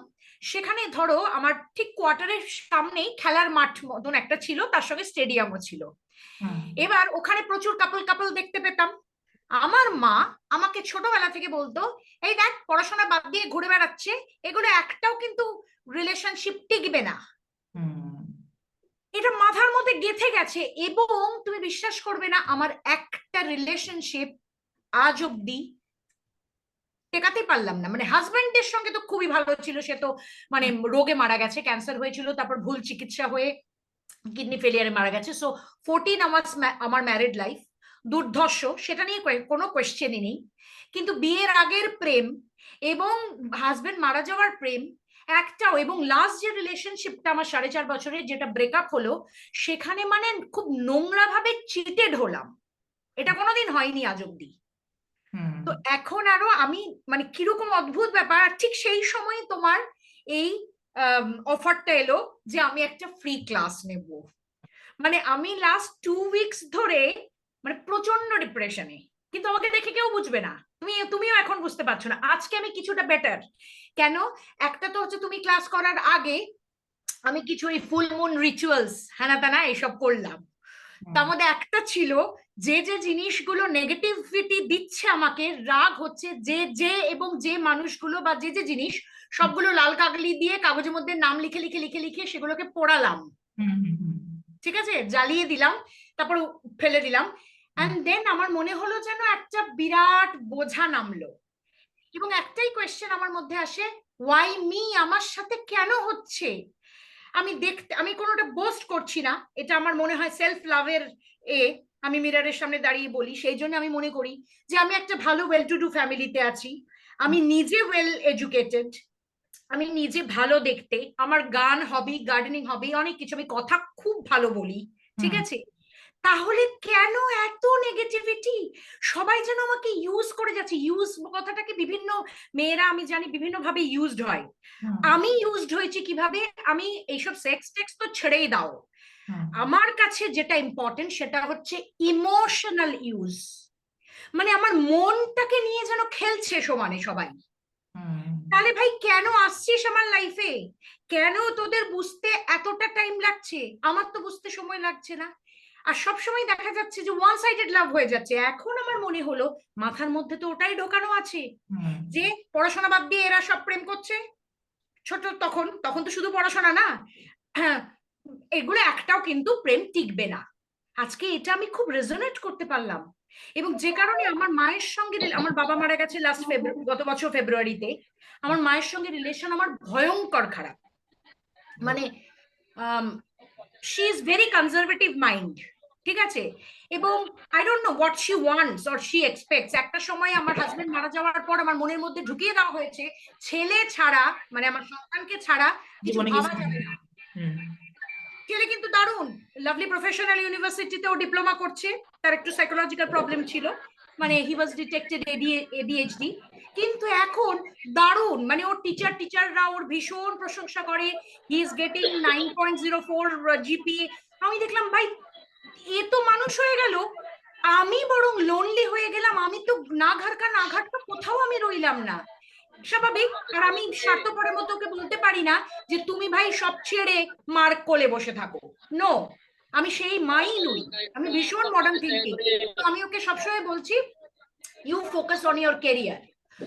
সেখানে ধরো আমার ঠিক কোয়ার্টারের সামনেই খেলার মাঠ মতন একটা ছিল, তার সঙ্গে স্টেডিয়ামও ছিল। এবার ওখানে প্রচুর কাপল কাপল দেখতে পেতাম। আমার মা আমাকে ছোটবেলা থেকে বলতো, এই দেখ পড়াশোনা বাদ দিয়ে ঘুরে বেড়াচ্ছে, এগুলো একটাও কিন্তু রিলেশনশিপ টিকবে না। এটা মাথার মধ্যে গেঁথে গেছে এবং তুমি বিশ্বাস করবে না, আমার একটা রিলেশনশিপ আজ অব্দি টেকাতে পারলাম না। মানে হাজবেন্ডের সঙ্গে তো খুবই ভালো ছিল, সে তো মানে রোগে মারা গেছে, ক্যান্সার হয়েছিল, তারপর ভুল চিকিৎসা হয়ে কিডনি ফেলিয়ারে মারা গেছে। সো 14 আমার ম্যারিড লাইফ দুর্ধর্ষ, সেটা নিয়ে কোনো কোয়েশ্চেনই নেই। কিন্তু বিয়ের আগের প্রেম এবং হাজবেন্ড মারা যাওয়ার প্রেম একটাও, এবং লাস্ট যে রিলেশনশিপটা আমার 4.5 বছরের যেটা ব্রেকআপ হলো, সেখানে মানে খুব নোংরা ভাবে চিটেড হলাম, এটা কোনোদিন হয়নি আজ অব্দি। তো এখন আরো আমি মানে কিরকম অদ্ভুত ব্যাপার। আর ঠিক সেই সময় তোমার এই অফারটা এলো যে আমি একটা ফ্রি ক্লাস নেব। মানে আমি লাস্ট 2 উইকস ধরে মানে প্রচন্ড ডিপ্রেশনে, কিন্তু আমাকে দেখে কেউ বুঝবে না, তুমিও এখন বুঝতে পারছো না। আজকে আমি কিছুটা বেটার। কেন? একটা তো হচ্ছে তুমি ক্লাস করার আগে আমি কিছু এই ফুল মুন রিচুয়ালস হ্যানা ত্যানা এসব করলাম। তার মধ্যে একটা ছিল, যে যে জিনিসগুলো নেগেটিভিটি দিচ্ছে আমাকে, রাগ হচ্ছে, যে এবং যে মানুষগুলো বা যে যে জিনিস, সবগুলো লাল কাগলি দিয়ে কাগজের মধ্যে নাম লিখে লিখে লিখে লিখে সেগুলোকে পোড়ালাম, ঠিক আছে, জ্বালিয়ে দিলাম, তারপর ফেলে দিলাম। এন্ড দেন আমার মনে হলো যেন একটা বিরাট বোঝা নামলো এবং একটাই কোয়েশ্চেন আমার মধ্যে আসে, ওয়াই মি, আমার সাথে কেন হচ্ছে। আমি কোনোটা বোস্ট করছি না, এটা আমার মনে হয় সেলফ লাভের আমি মিররের সামনে দাঁড়িয়ে বলি, সেই জন্য আমি মনে করি যে আমি একটা ভালো ওয়েল টু ডু ফ্যামিলিতে আছি, আমি নিজে ওয়েল এডুকেটেড, আমি নিজে ভালো দেখতে, আমার গান হবি, গার্ডেনিং হবি, অনেক কিছু, আমি কথা খুব ভালো বলি, ঠিক আছে। তাহলে কেন এত নেগেটিভিটি? সবাই যেন আমাকে ইউজ করে যাচ্ছে। ইউজ কথাটাকে বিভিন্ন মেয়েরা আমি জানি বিভিন্ন ভাবে ইউজড হয়, আমি ইউজড হয়েছি কিভাবে? আমি এইসব সেক্স টেক্স তো ছেড়েই দাও, আমার কাছে যেটা ইম্পর্টেন্ট সেটা হচ্ছে ইমোশনাল ইউজ। মানে আমার মনটাকে নিয়ে যেন খেলছে সমানে সবাই। তাহলে ভাই কেন আসছিস আমার লাইফে? কেন তোদের বুঝতে এতটা টাইম লাগছে? আমার তো বুঝতে সময় লাগছে না। আর সবসময় দেখা যাচ্ছে যে ওয়ান সাইডেড লাভ হয়ে যাচ্ছে। এখন আমার মনে হলো মাথার মধ্যে তো ওটাই ঢোকানো আছে যে পড়াশোনা বাদ দিয়ে এরা সব প্রেম করছে। ছোট তখন তখন তো শুধু পড়াশোনা না, হ্যাঁ, এগুলো একটাও কিন্তু প্রেম টিকবে না। আজকে এটা আমি খুব রেজোনেট করতে পারলাম। এবং যে কারণে আমার মায়ের সঙ্গে, আমার বাবা মারা গেছে গত বছর ফেব্রুয়ারিতে, আমার মায়ের সঙ্গে রিলেশন আমার ভয়ঙ্কর খারাপ। মানে she is very conservative mind, ঠিক আছে, এবং I don't know what she wants or she expects. একটা সময় আমার হাজবেন্ড মারা যাওয়ার পর আমার মনের মধ্যে ঢুকিয়ে দেওয়া হয়েছে, ছেলে ছাড়া মানে আমার সন্তানকে ছাড়া কিছু ভাবা যাবে না। ছেলে কিন্তু দারুণ লাভলি প্রফেশনাল ইউনিভার্সিটিতে ও ডিপ্লোমা করছে, তার একটু সাইকোলজিক্যাল প্রবলেম ছিল, মানে হি ওয়াজ ডিটেক্টেড এডিএইচডি, কিন্তু এখন দারুণ, মানে ওর টিচাররা ওর ভীষণ প্রশংসা করে, হি ইজ গেটিং 9.04 জিপিএ। আমি দেখলাম ভাই এ তো মানুষ হয়ে গেল, আমি বরং লোনলি হয়ে গেলাম। আমি তো না ঘাটটা কোথাও আমি রইলাম না, স্বাভাবিক। আর আমি স্বার্থপরের মতো ওকে বলতে পারি না যে তুমি ভাই সব ছেড়ে মার কোলে বসে থাকো, নো, আমি সেই মাই নই, আমি ভীষণ মডার্ন থিঙ্কিং। তো আমি ওকে সবসময় বলছি you focus on your career.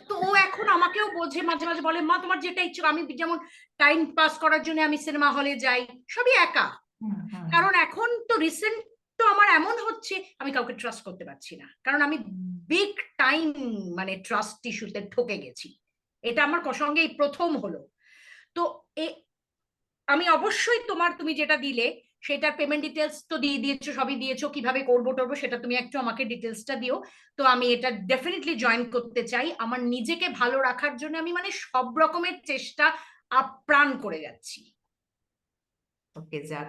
তো ও এখন আমাকেও বোঝে, মাঝে মাঝে বলে মা তোমার যেটা ইচ্ছে। আমি যেমন টাইম পাস করার জন্য আমি সিনেমা হলে যাই, সবই একা, কারণ এখন তো রিসেন্ট তো আমার এমন হচ্ছে আমি কাউকে ট্রাস্ট করতে পারছি না, কারণ আমি বিগ টাইম মানে ট্রাস্ট ইস্যুতে ঠকে গেছি। এটা আমার সঙ্গে এই প্রথম হলো। তো আমি অবশ্যই তুমি যেটা দিলে সেটার পেমেন্ট ডিটেলস তো দিয়ে দিয়েছো, সবই দিয়েছো, কিভাবে করবো টরবো সেটা তুমি একটু আমাকে ডিটেলসটা দিও। তো আমি এটা ডেফিনেটলি জয়েন করতে চাই। আমার নিজেকে ভালো রাখার জন্য আমি মানে সব রকমের চেষ্টা আপ্রাণ করে যাচ্ছি। ওকে, যাক,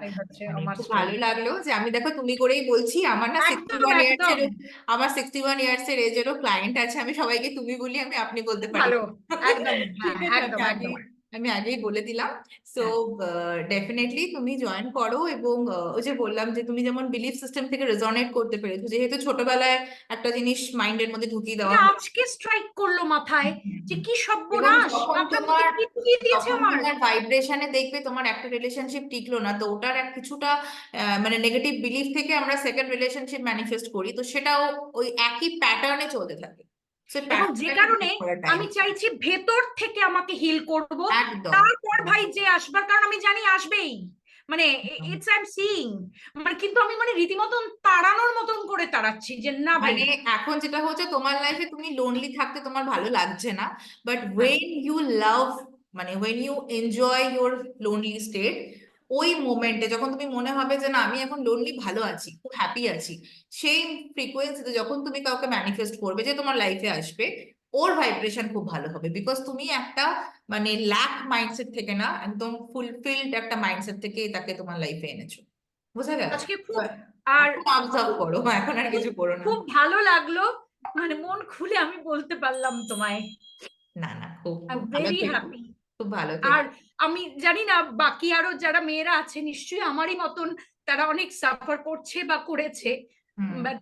আমার খুব ভালো লাগলো যে আমি দেখো তুমি করেই বলছি। আমার না 61 ইয়ার্স এর এজেরও ক্লায়েন্ট আছে, আমি সবাইকে তুমি বলি, আমি আপনি বলতে পারি। ভালো, একদম, ঠিক হ্যাঁ, আছে, একদম আমি একদম আমি আগেই বলে দিলাম। সো ডেফিনেটলি তুমি জয়েন করো, এবং ওই যে বললাম যে তুমি যেমন বিলিফ সিস্টেম থেকে রেজনেট করতে পেরেছো, যেহেতু ছোটবেলায় একটা জিনিস মাইন্ডের মধ্যে ঢুকিয়ে দেওয়া এটা হয়। আজকে স্ট্রাইক করলো মাথায় যে কি এবং সর্বনাশ, মাথার মধ্যে কি ঢুকিয়ে দিয়েছে যখন আমার। তোমার ভাইব্রেশনে দেখবে তোমার একটা রিলেশনশিপ টিকলো না, তো ওটার এক কিছুটা মানে নেগেটিভ বিলিফ থেকে আমরা সেকেন্ড রিলেশনশিপ ম্যানিফেস্ট করি, তো সেটাও ওই একই প্যাটার্নে চলতে থাকে। সে এবং যে প্যাটার্নটাকে কারণে ব্রেক করার টাইম। আমি চাইছি ভেতর থেকে আমাকে হিল করব, একদম। তারপর ভাই যে আসবার, কারণ আমি জানি আসবেই, মানে একদম। ইটস আই এম সিইং, মানে কিন্তু আমি মানে রীতিমতন তাড়ানোর মতন করে তাড়াচ্ছি যে না ভাই। মানে এখন যেটা হচ্ছে, তোমার লাইফে তুমি লোনলি থাকতে তোমার ভালো লাগছে না, বাট হ্যাঁ, ওয়েন ইউ লাভ, মানে when you enjoy your lonely state, ওই মোমেন্টে যখন তুমি মনে হবে যে না আমি এখন লোনলি ভালো আছি, খুব হ্যাপি আছি, সেই ফ্রিকোয়েন্সিতে যখন তুমি কাউকে ম্যানিফেস্ট করবে যে তোমার লাইফে আসবে, ওর ভাইব্রেশন খুব ভালো হবে, বিকজ তুমি একটা মানে ল্যাক মাইন্ডসেট থেকে না, একদম ফুলফিলড একটা মাইন্ডসেট থেকে তাকে তোমার লাইফে এনেছো। বুঝা গেল? আজকে তো খুব, আর এখন অবজার্ভ খুব করো, এখন আর খুব কিছু করো না। খুব ভালো লাগলো, মানে মন খুলে আমি বলতে পারলাম তোমায়। না না, খুব আই এম ভালো ভেরি থেকো, হ্যাপি। খুব ভালো আর থেকো। আমি জানি না বাকি আরো যারা মেয়েরা আছে নিশ্চয়ই আমারই মতন তারা অনেক সাফার করছে বা করেছে, হুম। বাট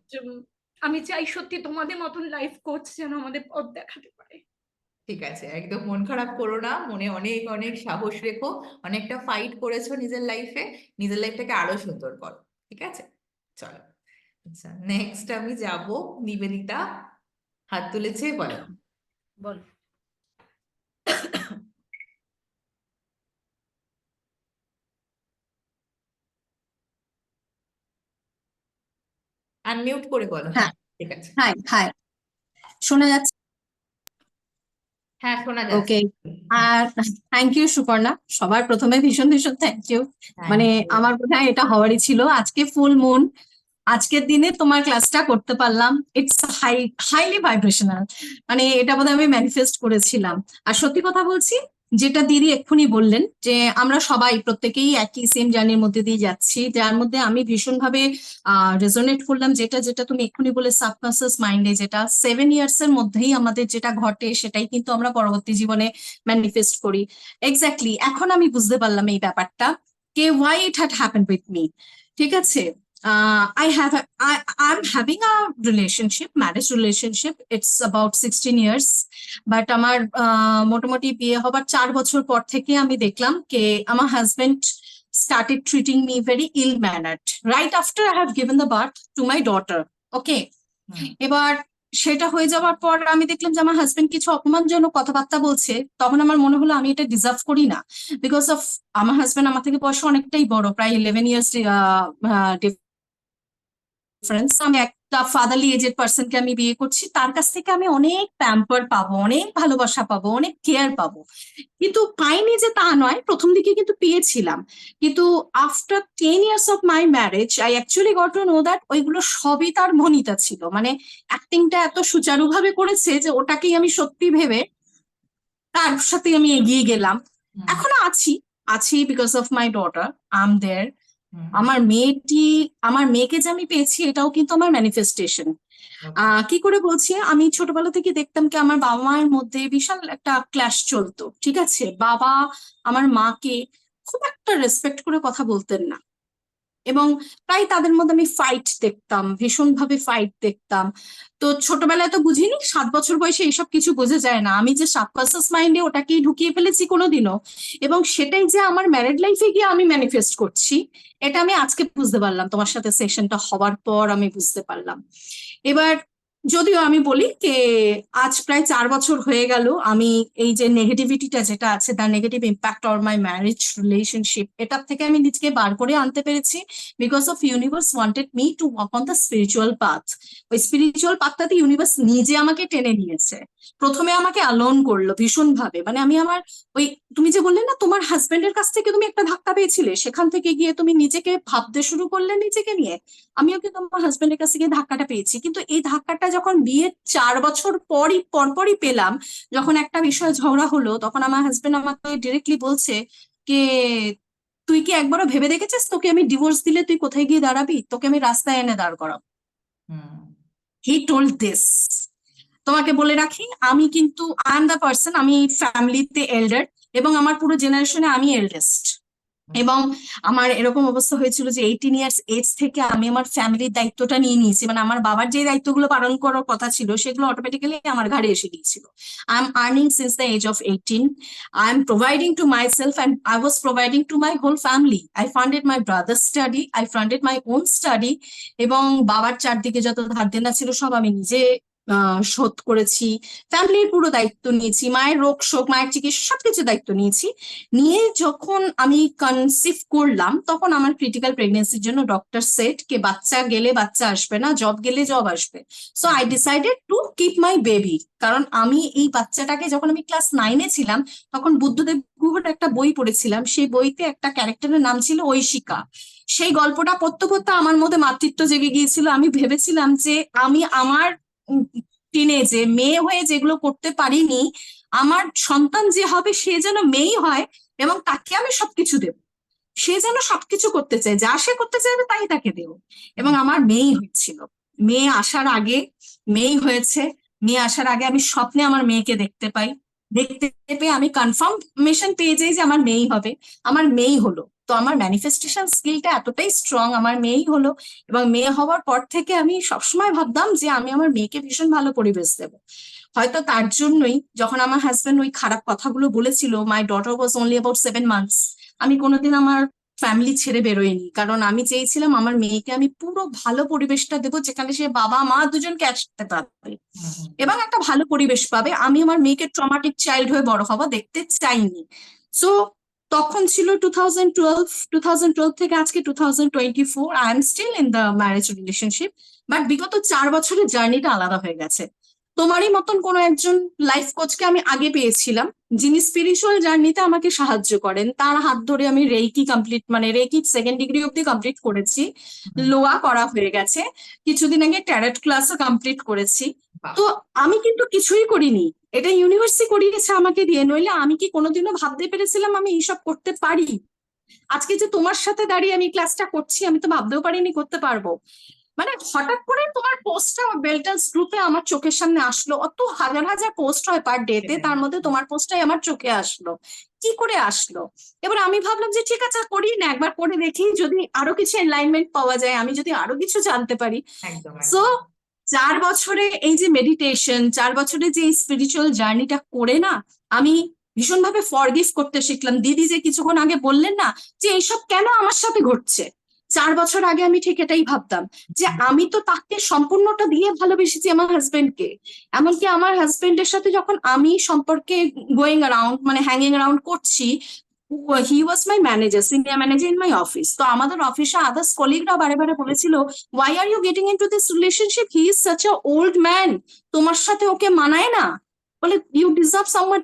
আমি চাই সত্যি তোমাদের মতন লাইফ কোচ যেন আমাদের পথ দেখাতে পারে। ঠিক আছে, একদম মন খারাপ করো না, মনে অনেক অনেক সাহস রেখো, অনেকটা ফাইট করেছো নিজের লাইফে, নিজের লাইফটাকে আরো সুন্দর করো। ঠিক আছে, চলো। আচ্ছা, নেক্সট আমি যাব। নিবেদিতা হাত তুলেছে, বলো। বল। আনমিউট করে বলো, হ্যাঁ, হ্যাঁ। ঠিক আছে। হাই হাই, শোনা যাচ্ছে? হ্যাঁ, শোনা যাচ্ছে। ওকে। আর থ্যাংক ইউ সুপর্ণা, সবার প্রথমে ভীষণ ভীষণ থ্যাংক ইউ। থ্যাংক মানে ইউ। আমার বোধহয় এটা হওয়ারই ছিল, আজকে ফুল মুন, আজকের দিনে তোমার ক্লাসটা করতে পারলাম, ইটস হাইলি ভাইব্রেশনাল, মানে এটা বোধহয় আমি ম্যানিফেস্ট করেছিলাম। আর সত্যি কথা বলছি, যেটা দিদি এক্ষুনি বললেন যে আমরা সবাই প্রত্যেকেই একই সেম জার্নির মধ্যে দিয়ে যাচ্ছি, যার মধ্যে আমি ভীষণভাবে রেজোনেট করলাম, যেটা যেটা তুমি এক্ষুনি বলে সাবকনসিয়াস মাইন্ডে যেটা 7 ইয়ার্স এর মধ্যেই আমাদের যেটা ঘটে সেটাই কিন্তু আমরা পরবর্তী জীবনে ম্যানিফেস্ট করি। এক্স্যাক্টলি এখন আমি বুঝতে পারলাম এই ব্যাপারটা, কে why it had happened with me. ঠিক আছে, I'm having a relationship, marriage relationship. It's about 16 years. But আমার মোটামুটি বিয়ে হবার 4 বছর পর থেকে আমি দেখলাম যে আমার husband started treating me very ill-mannered right after I have given the birth to my daughter. Okay. এবার সেটা হয়ে যাওয়ার পর আমি দেখলাম যে আমার হাজবেন্ড কিছু অপমানজনক কথাবার্তা বলছে, তখন আমার মনে হলো আমি এটা ডিজার্ভ করি না, বিকজ অফ আমার হাজবেন্ড আমার থেকে বয়সে অনেকটাই বড়, প্রায় 11 ইয়ার্স ডিফারেন্স। আমি একটা ফাদারলি এজেড পার্সনকে আমি বিয়ে করছি, তার কাছ থেকে আমি অনেক প্যাম্পার পাবো, অনেক ভালোবাসা পাবো, অনেক কেয়ার পাবো, কিন্তু পাইনি যে তা নয়, প্রথম দিকে কিন্তু পেয়েছিলাম। কিন্তু after 10 years of my marriage I actually got to know that ওইগুলো সবই তার ভনিতা ছিল, মানে অ্যাক্টিংটা এত সুচারুভাবে করেছে যে ওটাকেই আমি সত্যি ভেবে তার সাথে আমি এগিয়ে গেলাম। এখনো আছি আছি because of my daughter, I am there. আমার মেয়েকে যে আমি পেয়েছি এটাও কিন্তু আমার ম্যানিফেস্টেশন। কি করে বলছি, আমি ছোটবেলা থেকে দেখতাম কি আমার বাবা মায়ের মধ্যে বিশাল একটা ক্ল্যাশ চলতো। ঠিক আছে, বাবা আমার মাকে খুব একটা রেসপেক্ট করে কথা বলতেন না, এবং প্রায় তাদের মধ্যে আমি ফাইট দেখতাম, ভীষণভাবে ফাইট দেখতাম। তো ছোটবেলায় তো বুঝিনি, 7 বছর বয়সে এইসব কিছু বোঝা যায় না, আমি যে সাবকনসিয়াস মাইন্ডে ওটাকেই ঢুকিয়ে ফেলেছি কোনোদিনও, এবং সেটাই যে আমার ম্যারিড লাইফে গিয়ে আমি ম্যানিফেস্ট করছি, এটা আমি আজকে বুঝতে পারলাম, তোমার সাথে সেশনটা হওয়ার পর আমি বুঝতে পারলাম। এবার যদিও আমি বলি যে আজ প্রায় 4 বছর হয়ে গেল আমি এই যে নেগেটিভিটিটা যেটা আছে, the negative impact on my marriage relationship, এটার থেকে আমি নিজেকে বার করে আনতে পেরেছি, because of universe wanted me to walk on the spiritual path. ওই স্পিরিচুয়াল পাথটাতে ইউনিভার্স নিজে আমাকে টেনে নিয়েছে, প্রথমে আমাকে অ্যালোন করলো ভীষণ ভাবে, মানে আমি আমার ওই, তুমি যে বললে না তোমার হাজবেন্ডের কাছ থেকে তুমি একটা ধাক্কা পেয়েছিলে, সেখান থেকে গিয়ে তুমি নিজেকে ভাবতে শুরু করলে নিজেকে নিয়ে, আমিও কিন্তু আমার হাজবেন্ডের কাছ থেকে ধাক্কাটা পেয়েছি, কিন্তু এই ধাক্কাটা যখন বিয়ের 4 বছর পরপরই পেলাম, যখন একটা বিষয় ঝগড়া হলো, তখন আমার হাজবেন্ড আমাকে ডিরেক্টলি বলছে যে তুই কি একবারও ভেবে দেখেছিস তোকে আমি ডিভোর্স দিলে তুই কোথায় গিয়ে দাঁড়াবি, তোকে আমি রাস্তায় এনে দাঁড় করাবো। He told this. তোমাকে বলে রাখি, আমি কিন্তু আই এম দ্য পার্সন, আমি ফ্যামিলিতে এল্ডার, এবং আমার পুরো জেনারেশনে আমি এল্ডেস্ট। এবং আমার এরকম অবস্থা হয়েছিল যে 18 ইয়ার্স এজ থেকে আমি আমার ফ্যামিলির দায়িত্বটা নিয়ে নিয়েছি, মানে আমার বাবার যে দায়িত্বগুলো পালন করার কথা ছিল সেগুলো অটোমেটিক্যালি আমার ঘাড়ে এসে গিয়েছিল। I am earning since the age of 18. I am providing to myself and I was providing to my whole family. I funded my brother's study, I funded my own study, এবং বাবার চারদিকে যত ধার দেনা ছিল সব আমি নিজে শোধ করেছি। ফ্যামিলির পুরো দায়িত্ব নিয়েছি, মায়ের রোগ শোক, মায়ের চিকিৎসা সবকিছু দায়িত্ব নিয়েছি। নিয়ে যখন আমি কনসিভ করলাম তখন আমার ক্রিটিক্যাল প্রেগনেন্সির জন্য ডক্টর সেট কে বাচ্চা গেলে বাচ্চা আসবে না, জব গেলে জব আসবে। So I decided to keep my baby, কারণ আমি এই বাচ্চাটাকে যখন আমি ক্লাস 9-এ ছিলাম তখন বুদ্ধদেব গুহর একটা বই পড়েছিলাম, সেই বইতে একটা ক্যারেক্টারের নাম ছিল ঐশিকা। সেই গল্পটা পড়তে পড়তে আমার মধ্যে মাতৃত্ব জেগে গিয়েছিল। আমি ভেবেছিলাম যে আমি আমার টিনেজে মেয়ে হয়ে যেগুলো করতে পারিনি, আমার সন্তান যে হবে সে যেন মেয়েই হয় এবং তাকে আমি সবকিছু দেব, সে যেন সবকিছু করতে চায়, যা সে করতে চাইবে তাই তাকে দেব। এবং আমার মেয়েই হয়েছিল। মেয়ে আসার আগে মেয়েই হয়েছে। মেয়ে আসার আগে আমি স্বপ্নে আমার মেয়েকে দেখতে পাই, দেখতে পেয়ে আমি কনফার্মেশন পেয়ে যাই যে আমার মেয়েই হবে। আমার মেয়েই হলো। তো আমার ম্যানিফেস্টেশন স্কিলটা এতটাই স্ট্রং, আমার মেয়েই হলো। এবং মেয়ে হওয়ার পর থেকে আমি সবসময় ভাবতাম যে আমি আমার মেয়েকে ভীষণ ভালো পরিবেশ দেব। হয়তো তার জন্যই যখন আমার হাজবেন্ড ওই খারাপ কথাগুলো বলেছিল, my daughter was only about 7 months, আমি কোনোদিন আমার ফ্যামিলি ছেড়ে বেরোয়নি, কারণ আমি চেয়েছিলাম আমার মেয়েকে আমি পুরো ভালো পরিবেশটা দেবো যেখানে সে বাবা মা দুজনকে একসাথে পাবে এবং একটা ভালো পরিবেশ পাবে। আমি আমার মেয়েকে ট্রমাটিক চাইল্ড হয়ে বড় হওয়া দেখতে চাইনি। সো তখন ছিল 2012 থেকে আজকে 2024, I am still in the marriage relationship, but বিগত 4 বছরের জার্নিটা আলাদা হয়ে গেছে। তোমারই মতন কোনো একজন লাইফ কোচকে আমি আগে পেয়েছিলাম যিনি স্পিরিচুয়াল জার্নিতে আমাকে সাহায্য করেন, তার হাত ধরে আমি রেকি কমপ্লিট, মানে রেকি 2nd ডিগ্রি অব্দি কমপ্লিট করেছি, লোয়া করা হয়ে গেছে, কিছুদিন আগে ট্যারট ক্লাসও কমপ্লিট করেছি। তো আমি কিন্তু কিছুই করিনি, এটা ইউনিভার্সিটি করিয়েছে আমাকে দিয়ে, নইলে আমি কি কোনোদিনও ভাবতে পেরেছিলাম আমি এইসব করতে পারি? আজকে যে তোমার সাথে দাঁড়িয়ে আমি ক্লাসটা করছি আমি তো ভাবতেও পারিনি করতে পারবো। মানে হঠাৎ করে তোমার পোস্টটা বেলটাস গ্রুপে আমার চোখের সামনে আসলো, অত হাজার হাজার পোস্ট হয় পার ডেতে, তার মধ্যে তোমার পোস্টটাই আমার চোখে আসলো। কি করে আসলো? এবার আমি ভাবলাম যে ঠিক আছে করি না, একবার করে দেখি, যদি আরো কিছু এনলাইনমেন্ট পাওয়া যায়, আমি যদি আরো কিছু জানতে পারি। সো 4 বছরে এই যে মেডিটেশন, 4 বছরে যে এই স্পিরিচুয়াল জার্নিটা করে না, আমি ভীষণভাবে ফরগিভ করতে শিখলাম। দিদি যে কিছুক্ষণ আগে বললেন না যে এইসব কেন আমার সাথে ঘটছে, 4 বছর আগে আমি ঠিক এটাই ভাবতাম যে আমি তো তাকে সম্পূর্ণটা দিয়ে ভালোবেসেছি আমার হাজবেন্ডকে। এমনকি আমার হাজবেন্ডের সাথে যখন আমি সম্পর্কে গোয়িং অ্যারাউন্ড, মানে হ্যাঙ্গিং অ্যারাউন্ড করছি, he was my manager, senior manager in my office. তো আমাদের অফিসে আদার্স কলিগরা বারে বারে বলেছিল, why are you getting into this relationship, he is such a old man, তোমার সাথে ওকে মানায় না। বলে you deserve someone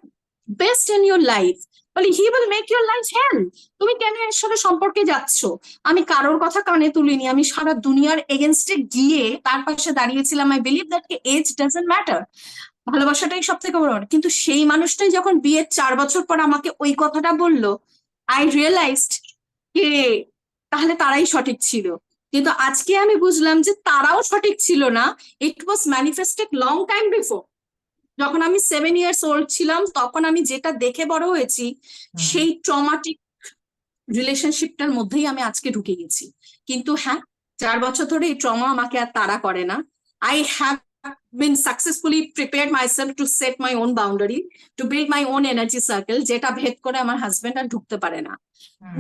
best in your life, বলে he will make your life hell, তুমি কেন এর সাথে সম্পর্কে যাচ্ছ? আমি কারোর কথা কানে তুলিনি, আমি সারা দুনিয়ার এগেনস্টে গিয়ে তার পাশে দাঁড়িয়েছিলাম। I believe that age doesn't matter, ভালোবাসাটাই সব থেকে বড়। কিন্তু সেই মানুষটাই যখন বিয়ের 4 বছর পর আমাকে ওই কথাটা বললো, আই রিয়েলাইজড যে তাহলে তারাই সঠিক ছিল। কিন্তু আজকে আমি বুঝলাম যে তারাও সঠিক ছিল না, ইট ওয়াজ ম্যানিফেস্টেড লং টাইম বিফোর। যখন আমি 7 ইয়ার্স ওল্ড ছিলাম তখন আমি যেটা দেখে বড় হয়েছি, সেই ট্রমাটিক রিলেশনশিপটার মধ্যেই আমি আজকে ঢুকে গেছি। কিন্তু হ্যাঁ, 4 বছর ধরে এই ট্রমা আমাকে আর তাড়া করে না। I have been successfully prepared myself to set my own boundary, to build my own energy circle, যেটা ভেদ করে আমার হাজবেন্ড আর ঢুকতে পারে না।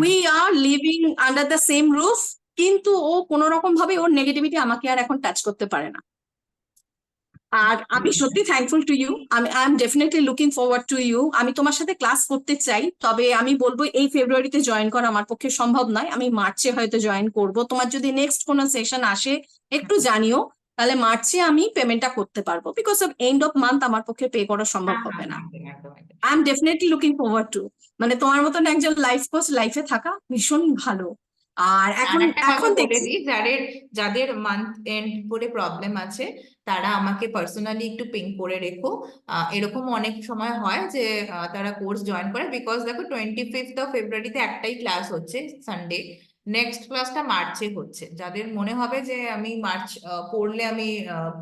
We are living under the same roof, কিন্তু ও কোনো রকম ভাবে ওর নেগেটিভিটি আমাকে আর এখন টাচ করতে পারে না। আর আমি সত্যি thankful to you, I am definitely looking forward to you. আমি তোমার সাথে ক্লাস করতে চাই, তবে আমি বলবো এই ফেব্রুয়ারিতে জয়েন করা আমার পক্ষে সম্ভব নয়, আমি মার্চে হয়তো জয়েন করব। তোমার যদি নেক্সট কোনো সেশন আসে একটু জানিও, তাহলে মার্চে আমি পেমেন্টটা করতে পারবো, because of end of month আমার পক্ষে পে করা সম্ভব হবে না। I am definitely looking forward two, মানে তোমার মতন একজন লাইফ কোচ লাইফে থাকা ভীষণ ভালো। আর এখন দেখছি যাদের মান্থ এন্ড করে প্রবলেম আছে তারা আমাকে পার্সোনালি একটু পিং করে রেখো। এরকম অনেক সময় হয় যে তারা কোর্স জয়েন করে, বিকজ দেখো 25th of February একটাই ক্লাস হচ্ছে সানডে, নেক্সট ক্লাসটা মার্চে হচ্ছে। যাদের মনে হবে যে আমি মার্চ পড়লে আমি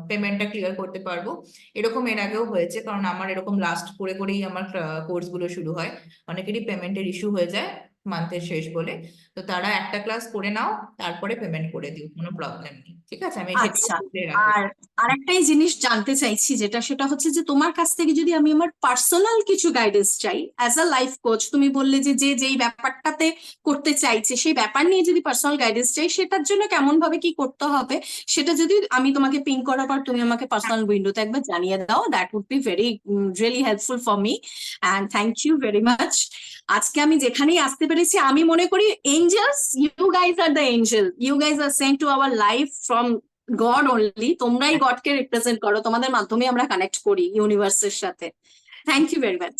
পেমেন্টটা ক্লিয়ার করতে পারবো, এরকম এর আগেও হয়েছে, কারণ আমার এরকম লাস্ট করে করেই আমার কোর্সগুলো শুরু হয়। অনেকেরই পেমেন্টের ইস্যু হয়ে যায় মান্থের শেষ বলে। তো তারা একটা ক্লাস করে নাও, তারপরে পেমেন্ট করে দিও, কোনো প্রবলেম নেই, ঠিক আছে? আমি সেটাও আচ্ছা, বলে রাখলাম। আর আরেকটাই জিনিস জানতে চাইছি, সেটা হচ্ছে যে তোমার কাছ থেকে যদি আমি আমার পার্সোনাল কিছু গাইডেন্স চাই অ্যাজ আ লাইফ কোচ, তুমি বললে যে যে যেই ব্যাপারটাতে করতে চাইছে সেই ব্যাপার নিয়ে যদি পার্সোনাল গাইডেন্স চাই, সেটার জন্য কেমন ভাবে কি করতে হবে, সেটা যদি আমি তোমাকে পিং করার পর তুমি আমাকে পার্সোনাল উইন্ডোতে একবার জানিয়ে দাও, that would be very really helpful for me, and thank you very much. আজকে আমি যেখানেই আসতে পেরেছি, আমি মনে করি angels, you guys are the angel, you guys are sent to our life from God only, তোমরাই গডকে রিপ্রেজেন্ট করো, তোমাদের মাধ্যমে আমরা কানেক্ট করি ইউনিভার্সের সাথে। Thank you very much.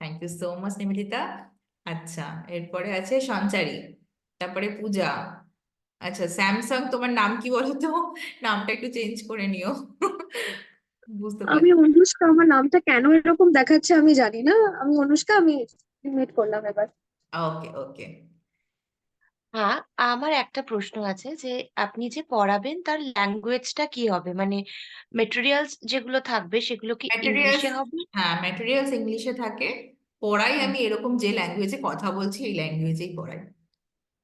Thank you so much Nivedita. আচ্ছা, এরপরে আছে সঞ্চারী, তারপরে পূজা। আচ্ছা স্যামসাং, তোমার নাম কি বলো তো? নামটা একটু চেঞ্জ করে নিও। বুঝতে আমি পারছি। অনুষ্কা, আমার নামটা কেন এরকম দেখাচ্ছে আমি জানি না। আমি অনুষ্কা, আমি মিট করলাম এবার। ওকে ওকে। হ্যাঁ, আমার একটা প্রশ্ন আছে যে আপনি যে পড়াবেন তার ল্যাঙ্গুয়েজটা কি হবে, মানে মেটেরিয়ালস যেগুলো থাকবে সেগুলো কি ম্যাটেরিয়ালস, ইংলিশে হবে? হ্যাঁ ম্যাটেরিয়ালস ইংলিশে থাকে। পড়াই হুম, আমি এরকম যে ল্যাঙ্গুয়েজে কথা বলছি এই ল্যাঙ্গুয়েজেই পড়াই।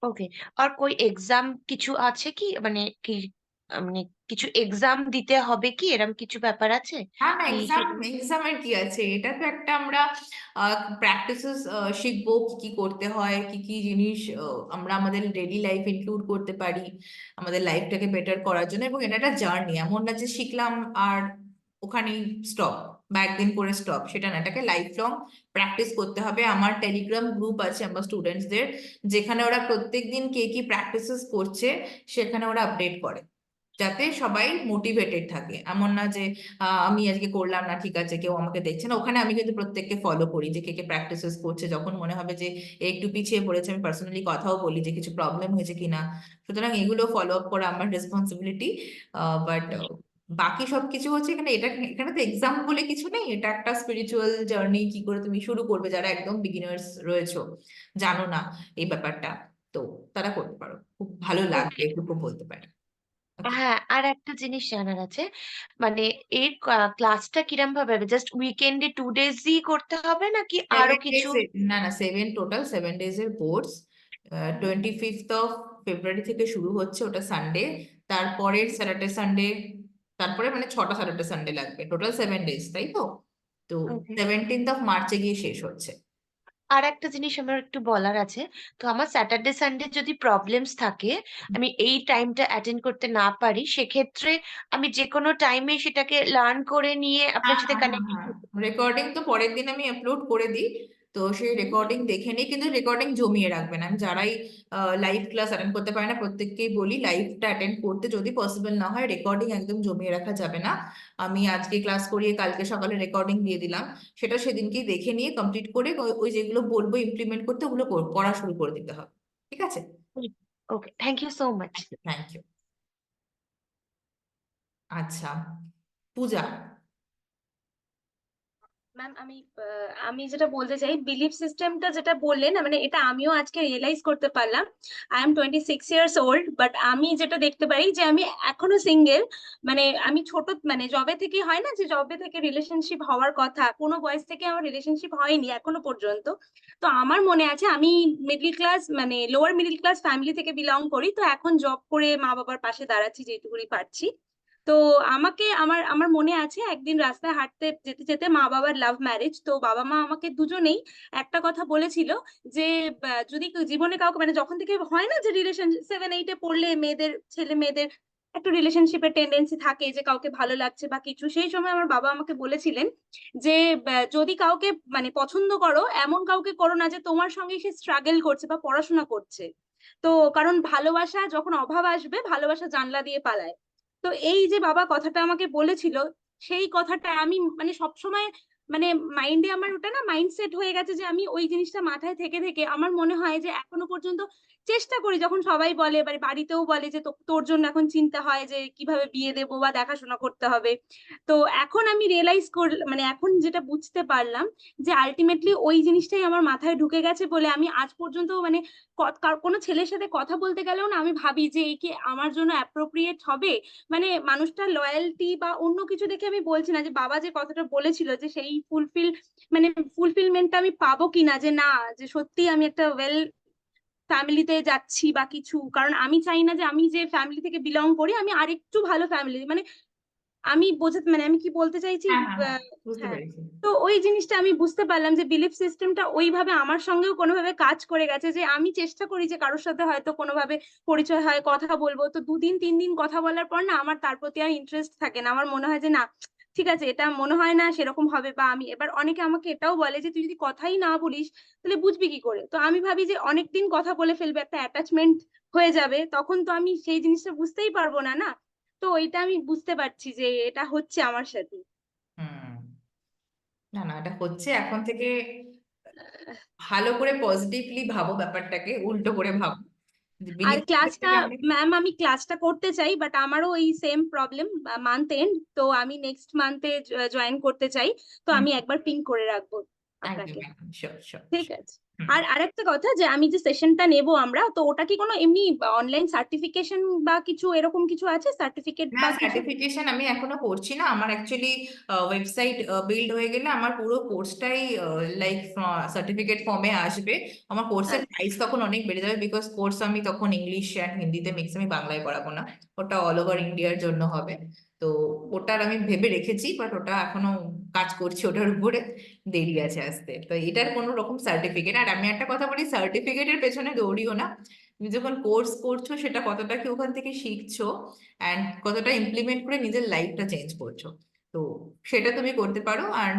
ওকে। আর কোই এক্সাম কিছু আছে কি, মানে কি মানে কিছু এক্সাম দিতে হবে কি, এরকম কিছু ব্যাপার আছে হ্যাঁ না, কি এক্সাম, সেটা? এক্সামের কি আছে, এটা তো একটা আমরা প্র্যাকটিসেস শিখবো, কি কি করতে হয়, কি কি জিনিস আমরা আমাদের ডেইলি লাইফ ইনক্লুড করতে পারি আমাদের লাইফটাকে বেটার করার জন্য। এবং এটা একটা জার্নি, এমন না যে শিখলাম আর ওখানেই স্টপ বা একদিন করে স্টপ, সেটা না, এটাকে লাইফ লং প্র্যাকটিস করতে হবে। আমার টেলিগ্রাম গ্রুপ আছে আমার স্টুডেন্টসদের, যেখানে ওরা প্রত্যেকদিন কে কি প্র্যাকটিসেস করছে সেখানে ওরা আপডেট করে, যাতে সবাই মোটিভেটেড থাকে। এমন না যে আমি আজকে করলাম না, ঠিক আছে কেউ আমাকে দেখছে না। ওখানে আমি কিন্তু প্রত্যেককে ফলো করি যে কে কে প্র্যাকটিসেস করছে, যখন মনে হবে যে এ একটু পিছিয়ে পড়েছে আমি পার্সোনালি কথাও বলি যে কিছু প্রবলেম হয়েছে কিনা। সুতরাং এগুলো ফলো আপ করা আমার রেসপন্সিবিলিটি। বাট বাকি সবকিছু হচ্ছে এখানে, এটা এখানে তো এক্সাম বলে কিছু নেই, এটা একটা স্পিরিচুয়াল জার্নি। কি করে তুমি শুরু করবে, যারা একদম বিগিনার্স রয়েছো, জানো না এই ব্যাপারটা, তো তারা করতে পারো, খুব ভালো লাগবে ওকে। এটুকু বলতে পারি। Okay. হ্যাঁ, আর একটা জিনিস জানার আছে, মানে এর ক্লাসটা কিরম ভাবে হবে? জাস্ট উইকেন্ডে 2 ডেজই করতে হবে নাকি আরো 7 days কিছু? না না, টোটাল 7 days এর কোর্স। 25 ফেব্রুয়ারি থেকে শুরু হচ্ছে, ওটা সানডে। তারপরের স্যাটারডে সানডে, তারপরে মানে 6টা স্যাটারডে সানডে লাগবে, টোটাল 7 days, তাই তো? তো ওকে। 17 মার্চে গিয়ে শেষ হচ্ছে। আর একটা জিনিস আমার একটু বলার আছে, তো আমার স্যাটারডে সানডে যদি প্রবলেমস থাকে, আমি এই টাইমটা অ্যাটেন্ড করতে না পারি, সেক্ষেত্রে আমি যে কোনো টাইমে সেটাকে লার্ন করে নিয়ে হ্যাঁ আপনার সাথে হ্যাঁ হ্যাঁ কানেক্ট। হ্যাঁ, রেকর্ডিং তো পরের দিন আমি আপলোড করে দিই। তো সেই রেকর্ডিং দেখে নিই, কিন্তু রেকর্ডিং জমিয়ে রাখবেন। আমি যারাই লাইভ ক্লাস অ্যাটেন্ড করতে পারে না প্রত্যেককেই বলি লাইভটা অ্যাটেন্ড করতে, যদি পসিবল না হয় রেকর্ডিং একদম জমিয়ে রাখা যাবে না। আমি আজকে ক্লাস করিয়ে কালকে সকালে রেকর্ডিং দিয়ে দিলাম, সেটা সেদিনকেই দেখে নিয়ে কমপ্লিট করে ওই যেগুলো বলবো ইমপ্লিমেন্ট করতে, ওগুলো করা শুরু করে দিতে হবে, ঠিক আছে? Okay, thank you so much. Thank you. আচ্ছা, পূজা। ম্যাম আমি যেটা বলতে চাই, বিলিফ সিস্টেমটা যেটা বললেন না, মানে এটা আমিও আজকে রিয়েলাইজ করতে পারলাম। I am 26 years old, but আমি যেটা দেখতে পারি যে আমি এখনো সিঙ্গেল। মানে আমি ছোট, মানে জবে থেকে হয় না যে জবে থেকে রিলেশনশিপ হওয়ার কথা, কোনো বয়স থেকে আমার রিলেশনশিপ হয়নি এখনো পর্যন্ত। তো আমার মনে আছে আমি মিডল ক্লাস, মানে লোয়ার মিডল ক্লাস ফ্যামিলি থেকে বিলং করি। তো এখন জব করে মা বাবার পাশে দাঁড়াচ্ছি যেটুকুনি পারছি। তো আমাকে আমার আমার মনে আছে একদিন রাস্তায় হাঁটতে যেতে যেতে, মা বাবার লাভ ম্যারেজ, তো বাবা মা আমাকে দুজনেই একটা কথা বলেছিল যে যদি জীবনে কাউকে, মানে যখন থেকে হয় না যে রিলেশন 7-8-এ পড়লে মেয়েদের, ছেলে মেয়েদের একটু রিলেশনশিপের টেন্ডেন্সি থাকে যে কাউকে ভালো লাগছে বা কিছু, সেই সময় আমার বাবা আমাকে বলেছিলেন যে যদি কাউকে মানে পছন্দ করো, এমন কাউকে করো না যে তোমার সঙ্গে সে স্ট্রাগল করছে বা পড়াশোনা করছে। তো কারণ ভালোবাসা যখন অভাব আসবে, ভালোবাসা জানলা দিয়ে পালায়। তো এই যে বাবা কথাটা আমাকে বলেছিল, সেই কথাটা আমি মানে সবসময়, মানে মাইন্ডে আমার ওটা না মাইন্ডসেট হয়ে গেছে যে আমি ওই জিনিসটা মাথায় থেকে থেকে আমার মনে হয় যে এখনো পর্যন্ত চেষ্টা করি, যখন সবাই বলে, এবার বাড়িতেও বলে যে তোর জন্য এখন চিন্তা হয় যে কিভাবে বিয়ে দেবো বা দেখাশোনা করতে হবে। তো এখন আমি রিয়েলাইজ মানে এখন যেটা বুঝতে পারলাম যে আলটিমেটলি ওই জিনিসটাই আমার মাথায় ঢুকে গেছে বলে আমি আজ পর্যন্ত মানে কোনো ছেলের সাথে কথা বলতে গেলেও না আমি ভাবি যে এই কি আমার জন্য অ্যাপ্রোপ্রিয়েট হবে, মানে মানুষটার লয়্যালটি বা অন্য কিছু দেখে আমি বলছি না, যে বাবা যে কথাটা বলেছিল যে সেই ফুলফিলমেন্টটা আমি পাবো কিনা, যে না যে সত্যি আমি একটা ওয়েল ফ্যামিলিতে যাচ্ছি বা কিছু, কারণ আমি চাই না যে আমি যে ফ্যামিলি থেকে বিলং করি আমি আরেকটু ভালো ফ্যামিলি, মানে আমি বোঝাতে মানে আমি কি বলতে চাইছি, হ্যাঁ হ্যাঁ হ্যাঁ, বুঝতে হ্যাঁ। পেরেছি। তো ওই জিনিসটা আমি বুঝতে পারলাম যে বিলিফ সিস্টেমটা ওইভাবে আমার সঙ্গেও কোনোভাবে কাজ করে গেছে, যে আমি চেষ্টা করি যে কারোর সাথে হয়তো কোনোভাবে পরিচয় হয়, কথা বলবো, তো 2 দিন 3 দিন কথা বলার পর না আমার তার প্রতি আর ইন্টারেস্ট থাকে না, আমার মনে হয় যে না ঠিক আছে এটা মনে হয় না সেরকম হবে, বা আমি এবার অনেকে আমাকে এটাও বলে যে তুই যদি কথাই না বলিস তাহলে বুঝবি কি করে, তো আমি ভাবি যে অনেকদিন কথা বলে ফেলবে একটা অ্যাটাচমেন্ট হয়ে যাবে, তখন তো আমি সেই জিনিসটা বুঝতেই পারবো না না। তো এটা আমি বুঝতে পারছি যে এটা হচ্ছে আমার সাথে। হুম। না না, এটা হচ্ছে এখন থেকে ভালো করে পজিটিভলি ভাবো, ব্যাপারটাকে উল্টো করে ভাবো, যে আর বিলিফ ক্লাসটা, থেকে আমরা ম্যাম আমি ক্লাসটা করতে চাই, বাট আমারও এই সেম প্রবলেম, মান্থ এন্ড, তো আমি নেক্সট মান্থে জয়েন করতে চাই, তো হুম, আমি একবার পিং করে রাখবো একদম আপনাকে। একদম শিওর শিওর। ঠিক আছে। হুম। আর আরেকটা কথা, যে আমি যে সেশনটা নেব আমরা, তো ওটা কি কোনো এমনি অনলাইন সার্টিফিকেশন বা কিছু এরকম কিছু আছে, সার্টিফিকেট না, বা কিছু? সার্টিফিকেশন আমি এখনো করছি না। আমার অ্যাকচুয়ালি ওয়েবসাইট বিল্ড হয়ে গেলে আমার পুরো কোর্সটাই লাইক সার্টিফিকেট ফর্মে আসবে। আমার কোর্সের আচ্ছা প্রাইস তখন অনেক বেড়ে যাবে, বিকজ কোর্স আমি তখন ইংলিশ অ্যান্ড হিন্দিতে মিক্স, আমি বাংলায় করাবো না। ওটা অল ওভার ইন্ডিয়ার জন্য হবে। তো ওটার আমি ভেবে রেখেছি, বাট ওটা এখনো কাজ করছি ওটার উপরে, দেরি আছে আসতে। তো এটার কোনো রকম সার্টিফিকেট, আর আমি একটা কথা বলি, সার্টিফিকেটের পেছনে দৌড়িও না। তুমি যখন কোর্স করছো সেটা কতটা কি ওখান থেকে শিখছো অ্যান্ড কতটা ইমপ্লিমেন্ট করে নিজের লাইফটা চেঞ্জ করছো, তো সেটা তুমি করতে পারো। আর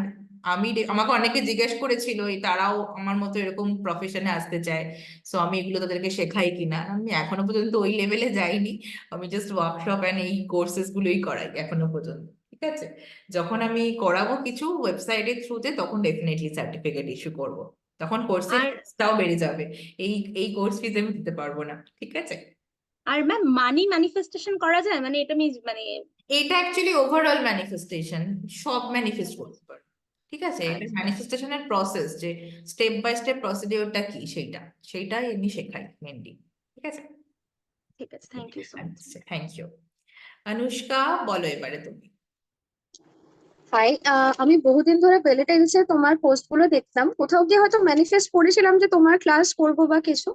আমাকে অনেকে জিজ্ঞেস করেছিল তারাও আমার মতো এরকম প্রফেশনে আসতে চায়, সো আমি এগুলো তাদেরকে শেখাই কিনা। আমি এখনো পর্যন্ত ওই লেভেলে যাইনি, আমি জাস্ট ওয়ার্কশপ অ্যান্ড এই কোর্সেস গুলোই করাই এখনো পর্যন্ত। ঠিক আছে, যখন আমি করাবো কিছু ওয়েবসাইটের থ্রুতে তখন ডেফিনেটলি সার্টিফিকেট ইস্যু করব, তখন কোর্সের আর ফিসটাও বেড়ে যাবে। এই এই কোর্স ফিস আমি দিতে পারবো না। ঠিক আছে, আর ম্যাম মানি ম্যানিফেস্টেশন করা যায়, মানে এটা আমি মানে এটা অ্যাকচুয়ালি ওভারঅল ম্যানিফেস্টেশন, সব ম্যানিফেস্ট করতে পারো। ঠিক আছে, এটা আচ্ছা ম্যানিফেস্টেশনের প্রসেস, যে স্টেপ বাই স্টেপ প্রসিডিওরটা কি সেইটাই এমনি শেখাই মেনলি। ঠিক আছে, ঠিক আছে, থ্যাংক ইউ সো মাচ। আচ্ছা, থ্যাংক ইউ। অনুষ্কা, বলো এবারে তুমি। হাই, আমি বহুদিন ধরে বেলে টেলসে তোমার পোস্ট গুলো দেখতাম, কোথাও গিয়ে হয়তো ম্যানিফেস্ট করেছিলাম যে তোমার ক্লাস করবো বা কিছু।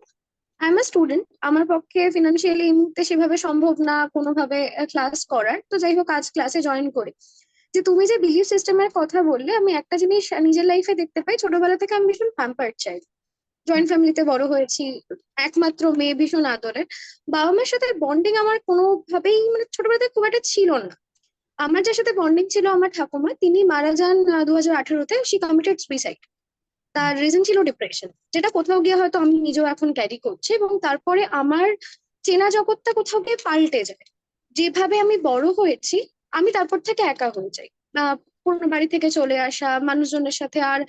আই এম আ স্টুডেন্ট, আমার পক্ষে ফিনান্সিয়ালি এই মুহূর্তে সেভাবে সম্ভব না কোনোভাবে ক্লাস করার, তো যাই হোক আজ ক্লাসে জয়েন করি। যে তুমি যে বিলিফ সিস্টেমের কথা বললে, আমি একটা জিনিস নিজের লাইফে দেখতে পাই, ছোটবেলা থেকে আমি ভীষণ প্যাম্পার্ড চাইল্ড, জয়েন্ট ফ্যামিলিতে বড় হয়েছি, একমাত্র মেয়ে, ভীষণ আদরের। বাবা মায়ের সাথে বন্ডিং আমার কোনোভাবেই মানে ছোটবেলা থেকে খুব একটা ছিল না। আমার যার সাথে বন্ডিং ছিল আমার ঠাকুমা, তিনি মারা যান 2018-তে, শি কমিটেড সুইসাইড। তার রিজন ছিল ডিপ্রেশন, যেটা কোথাও গিয়ে হয়তো আমি নিজেও এখন ক্যারি করছি, এবং তারপরে আমার চেনা জগৎটা কোথাও গিয়ে পাল্টে যায়। যেভাবে আমি বড় হয়েছি, আমি তারপর থেকে একা হয়ে যাই। পুরোনো বাড়ি থেকে চলে আসা মানুষজনের সাথে আর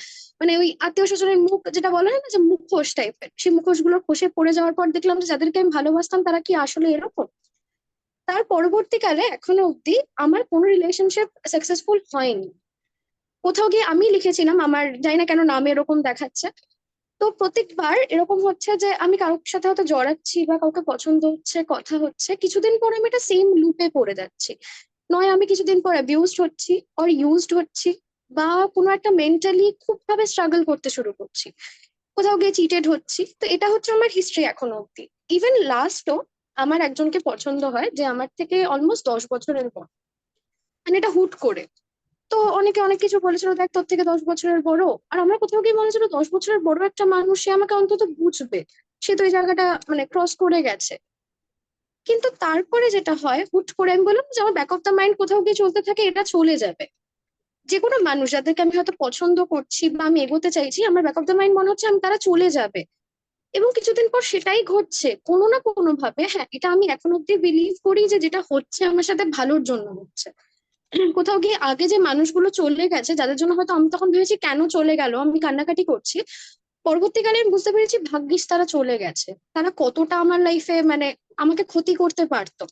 মানে ওই আত্মীয় স্বজনের মুখ, যেটা বলে না যে মুখোশ টাইপের, সেই মুখোশ গুলো খসে পড়ে যাওয়ার পর দেখলাম যে যাদেরকে আমি ভালোবাসতাম তারা কি আসলে এরকম। তার পরবর্তীকালে এখনো অব্দি আমার কোনো রিলেশনশিপ সাকসেসফুল হয়নি। কোথাও গিয়ে আমি লিখেছিলাম, আমার জানি না কেন নাম এরকম দেখাচ্ছে। তো প্রত্যেকবার এরকম হচ্ছে যে আমি কারোর সাথে হয়তো জড়াচ্ছি বা কাউকে পছন্দ হচ্ছে, কথা হচ্ছে, কিছুদিন পর আমি একটা সেম লুপে পড়ে যাচ্ছি। নয় আমি কিছুদিন পর অ্যাবিউজড হচ্ছি অর ইউজড হচ্ছি, বা কোনো একটা মেন্টালি খুব ভাবে স্ট্রাগল করতে শুরু করছি, কোথাও গিয়ে চিটেড হচ্ছি। তো এটা হচ্ছে আমার হিস্ট্রি এখনো অব্দি। ইভেন লাস্টও আমার একজনকে পছন্দ হয়, যে আমার থেকে অলমোস্ট 10 বছরের পর, মানে এটা হুট করে। তো অনেকে অনেক কিছু বলেছিল, দেখ তোর থেকে 10 বছরের বড়, আর আমার কোথাও গিয়ে মনে হচ্ছিল 10 বছরের বড় একটা মানুষ, সে আমাকে অন্তত বুঝবে, সে তো এই জায়গাটা মানে ক্রস করে গেছে। কিন্তু তারপরে যেটা হয়, হুট করে আমি বললাম যে আমার ব্যাক অফ দ্য মাইন্ড কোথাও গিয়ে চলতে থাকে, এটা চলে যাবে। যে কোনো মানুষ যাদেরকে আমি হয়তো পছন্দ করছি বা আমি এগোতে চাইছি, আমার ব্যাক অফ দ্য মাইন্ড মনে হচ্ছে আমি তারা চলে যাবে। এবং কিছুদিন পর সেটাই ঘটছে কোনো না কোনো ভাবে। হ্যাঁ, এটা আমি এখন অব্দি বিলিভ করি যে যেটা হচ্ছে আমার সাথে ভালোর জন্য হচ্ছে। কোথাও গিয়ে আগে যে মানুষগুলো চলে গেছে, যাদের জন্য হয়তো আমি তখন ভেবেছি কেন চলে গেল, আমি কান্নাকাটি করছি, পরবর্তীকালে আমি বুঝতে পেরেছি ভাগ্যিস তারা চলে গেছে। তারা কতটা আমার লাইফে মানে আমাকে ক্ষতি করতে পারতো।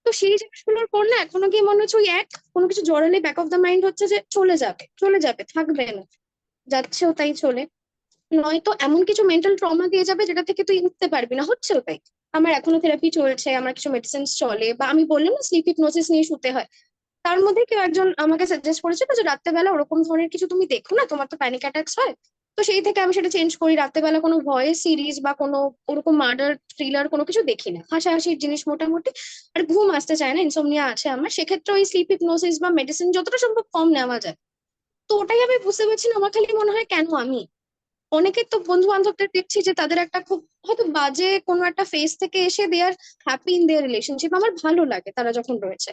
তো সেই জিনিসগুলোর পর না এখনো গিয়ে মনে হচ্ছে ওই কোনো কিছু জড়ালে ব্যাক অফ দ্য মাইন্ড হচ্ছে যে চলে যাবে, চলে যাবে, থাকবে না, যাচ্ছেও তাই চলে। নয়তো এমন কিছু মেন্টাল ট্রমা দিয়ে যাবে যেটা থেকে তুই উঠতে পারবি না। হচ্ছেও তাই। আমার এখনো থেরাপি চলছে, আমার কিছু মেডিসিন চলে, বা আমি বললাম না স্লিপ হিপনোসিস নিয়ে শুতে হয়। তার মধ্যে কেউ একজন আমাকে সাজেস্ট করেছিল যে রাত্রেবেলা ওরকম ধরনের কিছু তুমি দেখো না, তোমার তো প্যানিক অ্যাটাকস হয়। তো সেই থেকে আমি সেটা চেঞ্জ করি, রাত্রেবেলা কোনো ভয়েস সিরিজ বা কোনো ওরকম মার্ডার থ্রিলার কোনো কিছু দেখি না, হাসাহাসির জিনিস মোটামুটি। আর ঘুম আসতে চায় না, ইনসোমনিয়া আছে আমার, সেক্ষেত্রে ওই স্লিপ হিপনোসিস বা মেডিসিন যতটা সম্ভব কম নেওয়া যায়। তো ওটাই আমি বুঝতে পারছি না, আমার খালি মনে হয় কেন আমি। অনেকের তো বন্ধু বান্ধবদের দেখছি যে তাদের একটা খুব হয়তো বাজে কোনো একটা ফেজ থেকে এসে দে আর হ্যাপি ইন দেয়ার রিলেশনশিপ, আমার ভালো লাগে তারা যখন রয়েছে।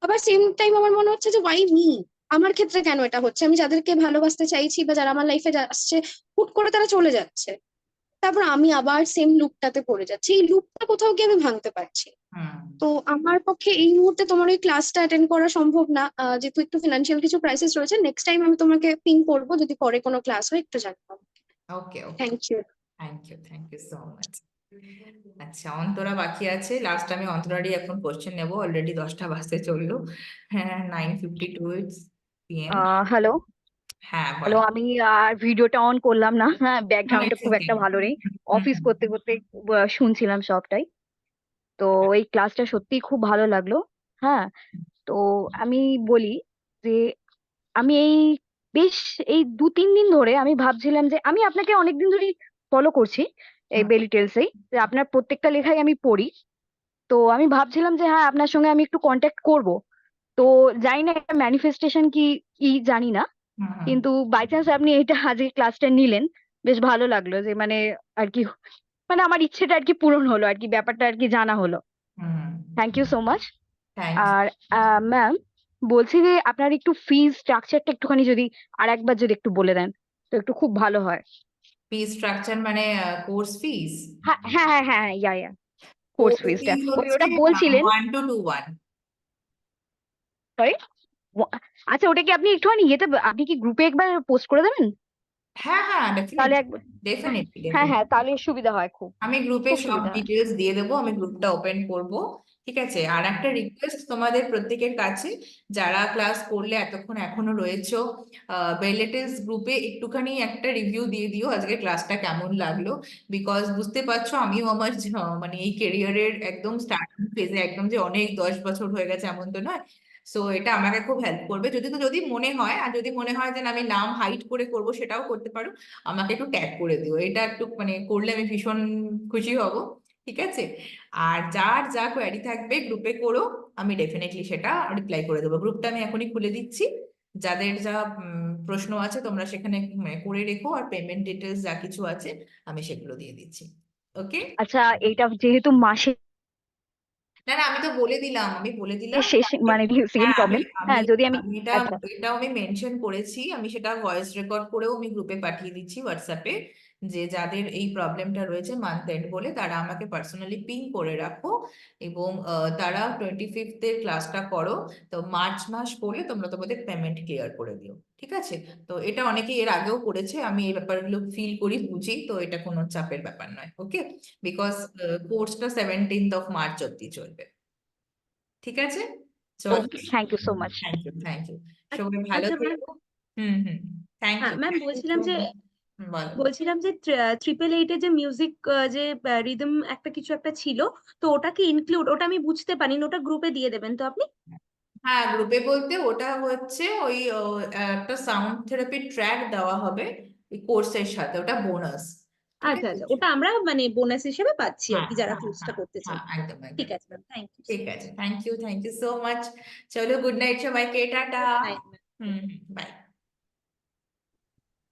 আবার সেম টাইম আমার মনে হচ্ছে যে ওয়াই মি, আমার ক্ষেত্রে কেন এটা হচ্ছে? আমি যাদেরকে ভালোবাসতে চাইছি বা যারা আমার লাইফে আসছে, হুট করে তারা চলে যাচ্ছে, তারপর আমি আবার সেম লুপটাতে পড়ে যাচ্ছি। এই লুপটা কোথাও গিয়ে আমি ভাঙতে পারছি। হুম। তো আমার পক্ষে এই মুহূর্তে তোমার ওই ক্লাসটা অ্যাটেন্ড করা সম্ভব না, যেহেতু একটু ফিনান্সিয়াল কিছু ক্রাইসিস রয়েছে। নেক্সট টাইম আমি তোমাকে পিং করবো, যদি পরে কোনো ক্লাস হয় একটু জানাবো। Okay okay, thank you. Thank you so much. আচ্ছা, অন্তরা বাকি আছে। লাস্ট আমি অন্তরারই এখন কোশ্চেন নেব, অলরেডি 10টা বাজতে চললো। হ্যাঁ, 9:52 PM। হ্যালো হ্যাঁ, হ্যালো, বলো। আমি আর ভিডিওটা অন করলাম না, হ্যাঁ না, ব্যাকগ্রাউন্ডটা it's খুব okay. একটা ভালো নেই। হুম অফিস করতে করতে শুনছিলাম সবটাই। তো এই ক্লাসটা সত্যিই খুব ভালো লাগলো। হ্যাঁ, তো আমি বলি যে আমি বেশ এই 2-3 দিন ধরে আমি ভাবছিলাম যে আমি আপনাকে অনেকদিন ধরেই ফলো করছি এই হুম বেলি টেলসেই, যে আপনার প্রত্যেকটা লেখাই আমি পড়ি। তো আমি ভাবছিলাম যে হ্যাঁ আপনার সঙ্গে আমি একটু কন্ট্যাক্ট করব। তো জানি না এটা ম্যানিফেস্টেশন কি কি জানি না, হুম হুম কিন্তু বাই চান্স আপনি এটা আজকে ক্লাসটা নিলেন, বেশ ভালো লাগলো যে মানে আর কি, মানে আমার ইচ্ছেটা আর কি পূরণ হলো আর কি, ব্যাপারটা আর কি জানা হলো। Thank you so much. Thank you. আর ম্যাম, বলছি যে আপনার একটু ফিজ স্ট্রাকচারটা একটুখানি যদি আর একবার যদি একটু বলে দেন তো একটু খুব ভালো হয়। ফি স্ট্রাকচার মানে কোর্স ফিস? হ্যাঁ হ্যাঁ হ্যাঁ হ্যাঁ, ইয়া কোর্স কোর্স ফিজটা ফিস ওই হচ্ছে ওটা বলছিলেন। 1:1। সরি, আচ্ছা ওটা কি আপনি একটুখানি ইয়েতে, আপনি কি গ্রুপে একবার পোস্ট করে দেবেন? হ্যাঁ হ্যাঁ, তাহলে ডেফিনেটলি একবার, ডেফিনেটলি হ্যাঁ হ্যাঁ ডেফিনেটলি। তাহলে সুবিধা হয় খুব, আমি গ্রুপে খুব সব সুবিধা হয়। ডিটেলস দিয়ে দেবো, আমি গ্রুপটা ওপেন করব। ঠিক আছে, আর একটা রিকোয়েস্ট তোমাদের প্রত্যেকের কাছে, যারা ক্লাস করলে এতক্ষণ এখনো রয়েছো, বেলেটেস গ্রুপে একটুখানি একটা রিভিউ দিয়ে দিও আজকে ক্লাসটা কেমন লাগলো। বিকজ বুঝতে পারছো আমিও আমার মানে এই কেরিয়ারের একদম স্টার্টিং ফেজে, একদম যে অনেক 10 বছর হয়ে গেছে এমন তো নয়। সো এটা আমাকে খুব হেল্প করবে। যদি মনে হয়, আর যদি মনে হয় যে না, আমি নাম হাইড করে করব, সেটাও করতে পারো। আমাকে একটু ট্যাগ করে দিও, এটা একটু মানে করলে আমি ভীষণ খুশি হব। ঠিক আছে, আর যার যা কোয়ারি থাকবে গ্রুপে করো, আমি ডেফিনেটলি সেটা রিপ্লাই করে দেবো। গ্রুপটা আমি এখনই খুলে দিচ্ছি। যাদের যা প্রশ্ন আছে তোমরা সেখানে করে রেখো, আর পেমেন্ট ডিটেলস যা কিছু আছে আমি সেগুলো দিয়ে দিচ্ছি। ওকে। আচ্ছা, এইটা যেহেতু মাসে না না, আমি তো বলে দিলাম, আমি বলে দিলাম। শেষ মানে সেকেন্ড হ্যাঁ, আমি প্রবলেম, আমি হ্যাঁ যদি আমি, আমি এটা আচ্ছা এটাও আমি মেনশন করেছি, আমি সেটা ভয়েস রেকর্ড করেও আমি গ্রুপে পাঠিয়ে দিচ্ছি হোয়াটসঅ্যাপে, যে যাদের এই প্রবলেমটা রয়েছে মান্থ এন্ড বলে, তারা আমাকে পার্সোনালি পিং করে রাখো। এবং তারা 25th-এর ক্লাসটা করো। তো মার্চ মাস পড়লে তোমরা তোমাদের পেমেন্ট ক্লিয়ার করে দিও। ঠিক আছে, তো এটা অনেকে এর আগেও করেছে, আমি এই ব্যাপারগুলো ফিল করি, বুঝি, তো এটা কোনো চাপের ব্যাপার নয়। ওকে, বিকজ কোর্সটা 17th of March অব্দি চলবে। ঠিক আছে, চল। Okay, thank you so much. Thank you. সবাই ভালো আচ্ছা ম্যাম, থেকো। হুম, থ্যাংক হ্যাঁ ইউ। ম্যাম বলছিলাম যে, বলো। ট্রিপল এইটে যে মিউজিক, যে রিদম একটা কিছু একটা ছিল, তো ওটা কি ইনক্লুড? ওটা আমি বুঝতে পারিনি, ওটা গ্রুপে দিয়ে দেবেন তো আপনি? হ্যাঁ, গ্রুপে বলতে ওটা হচ্ছে ওই একটা সাউন্ড থেরাপি ট্র্যাক দেওয়া হবে এই কোর্সের সাথে, ওটা বোনাস। ঠিক আচ্ছা আছে। আচ্ছা, ওটা আমরা মানে বোনাস হিসেবে পাচ্ছি আর হ্যাঁ কি, যারা হ্যাঁ কোর্সটা হ্যাঁ করতে হ্যাঁ, চাই। একদম একদম। ঠিক আছে ম্যাম, থ্যাংক ইউ। ঠিক আছে, থ্যাংক ইউ সো মাচ। চলো, গুড নাইট সবাইকে, টাটা। নাইট। Hmm, by.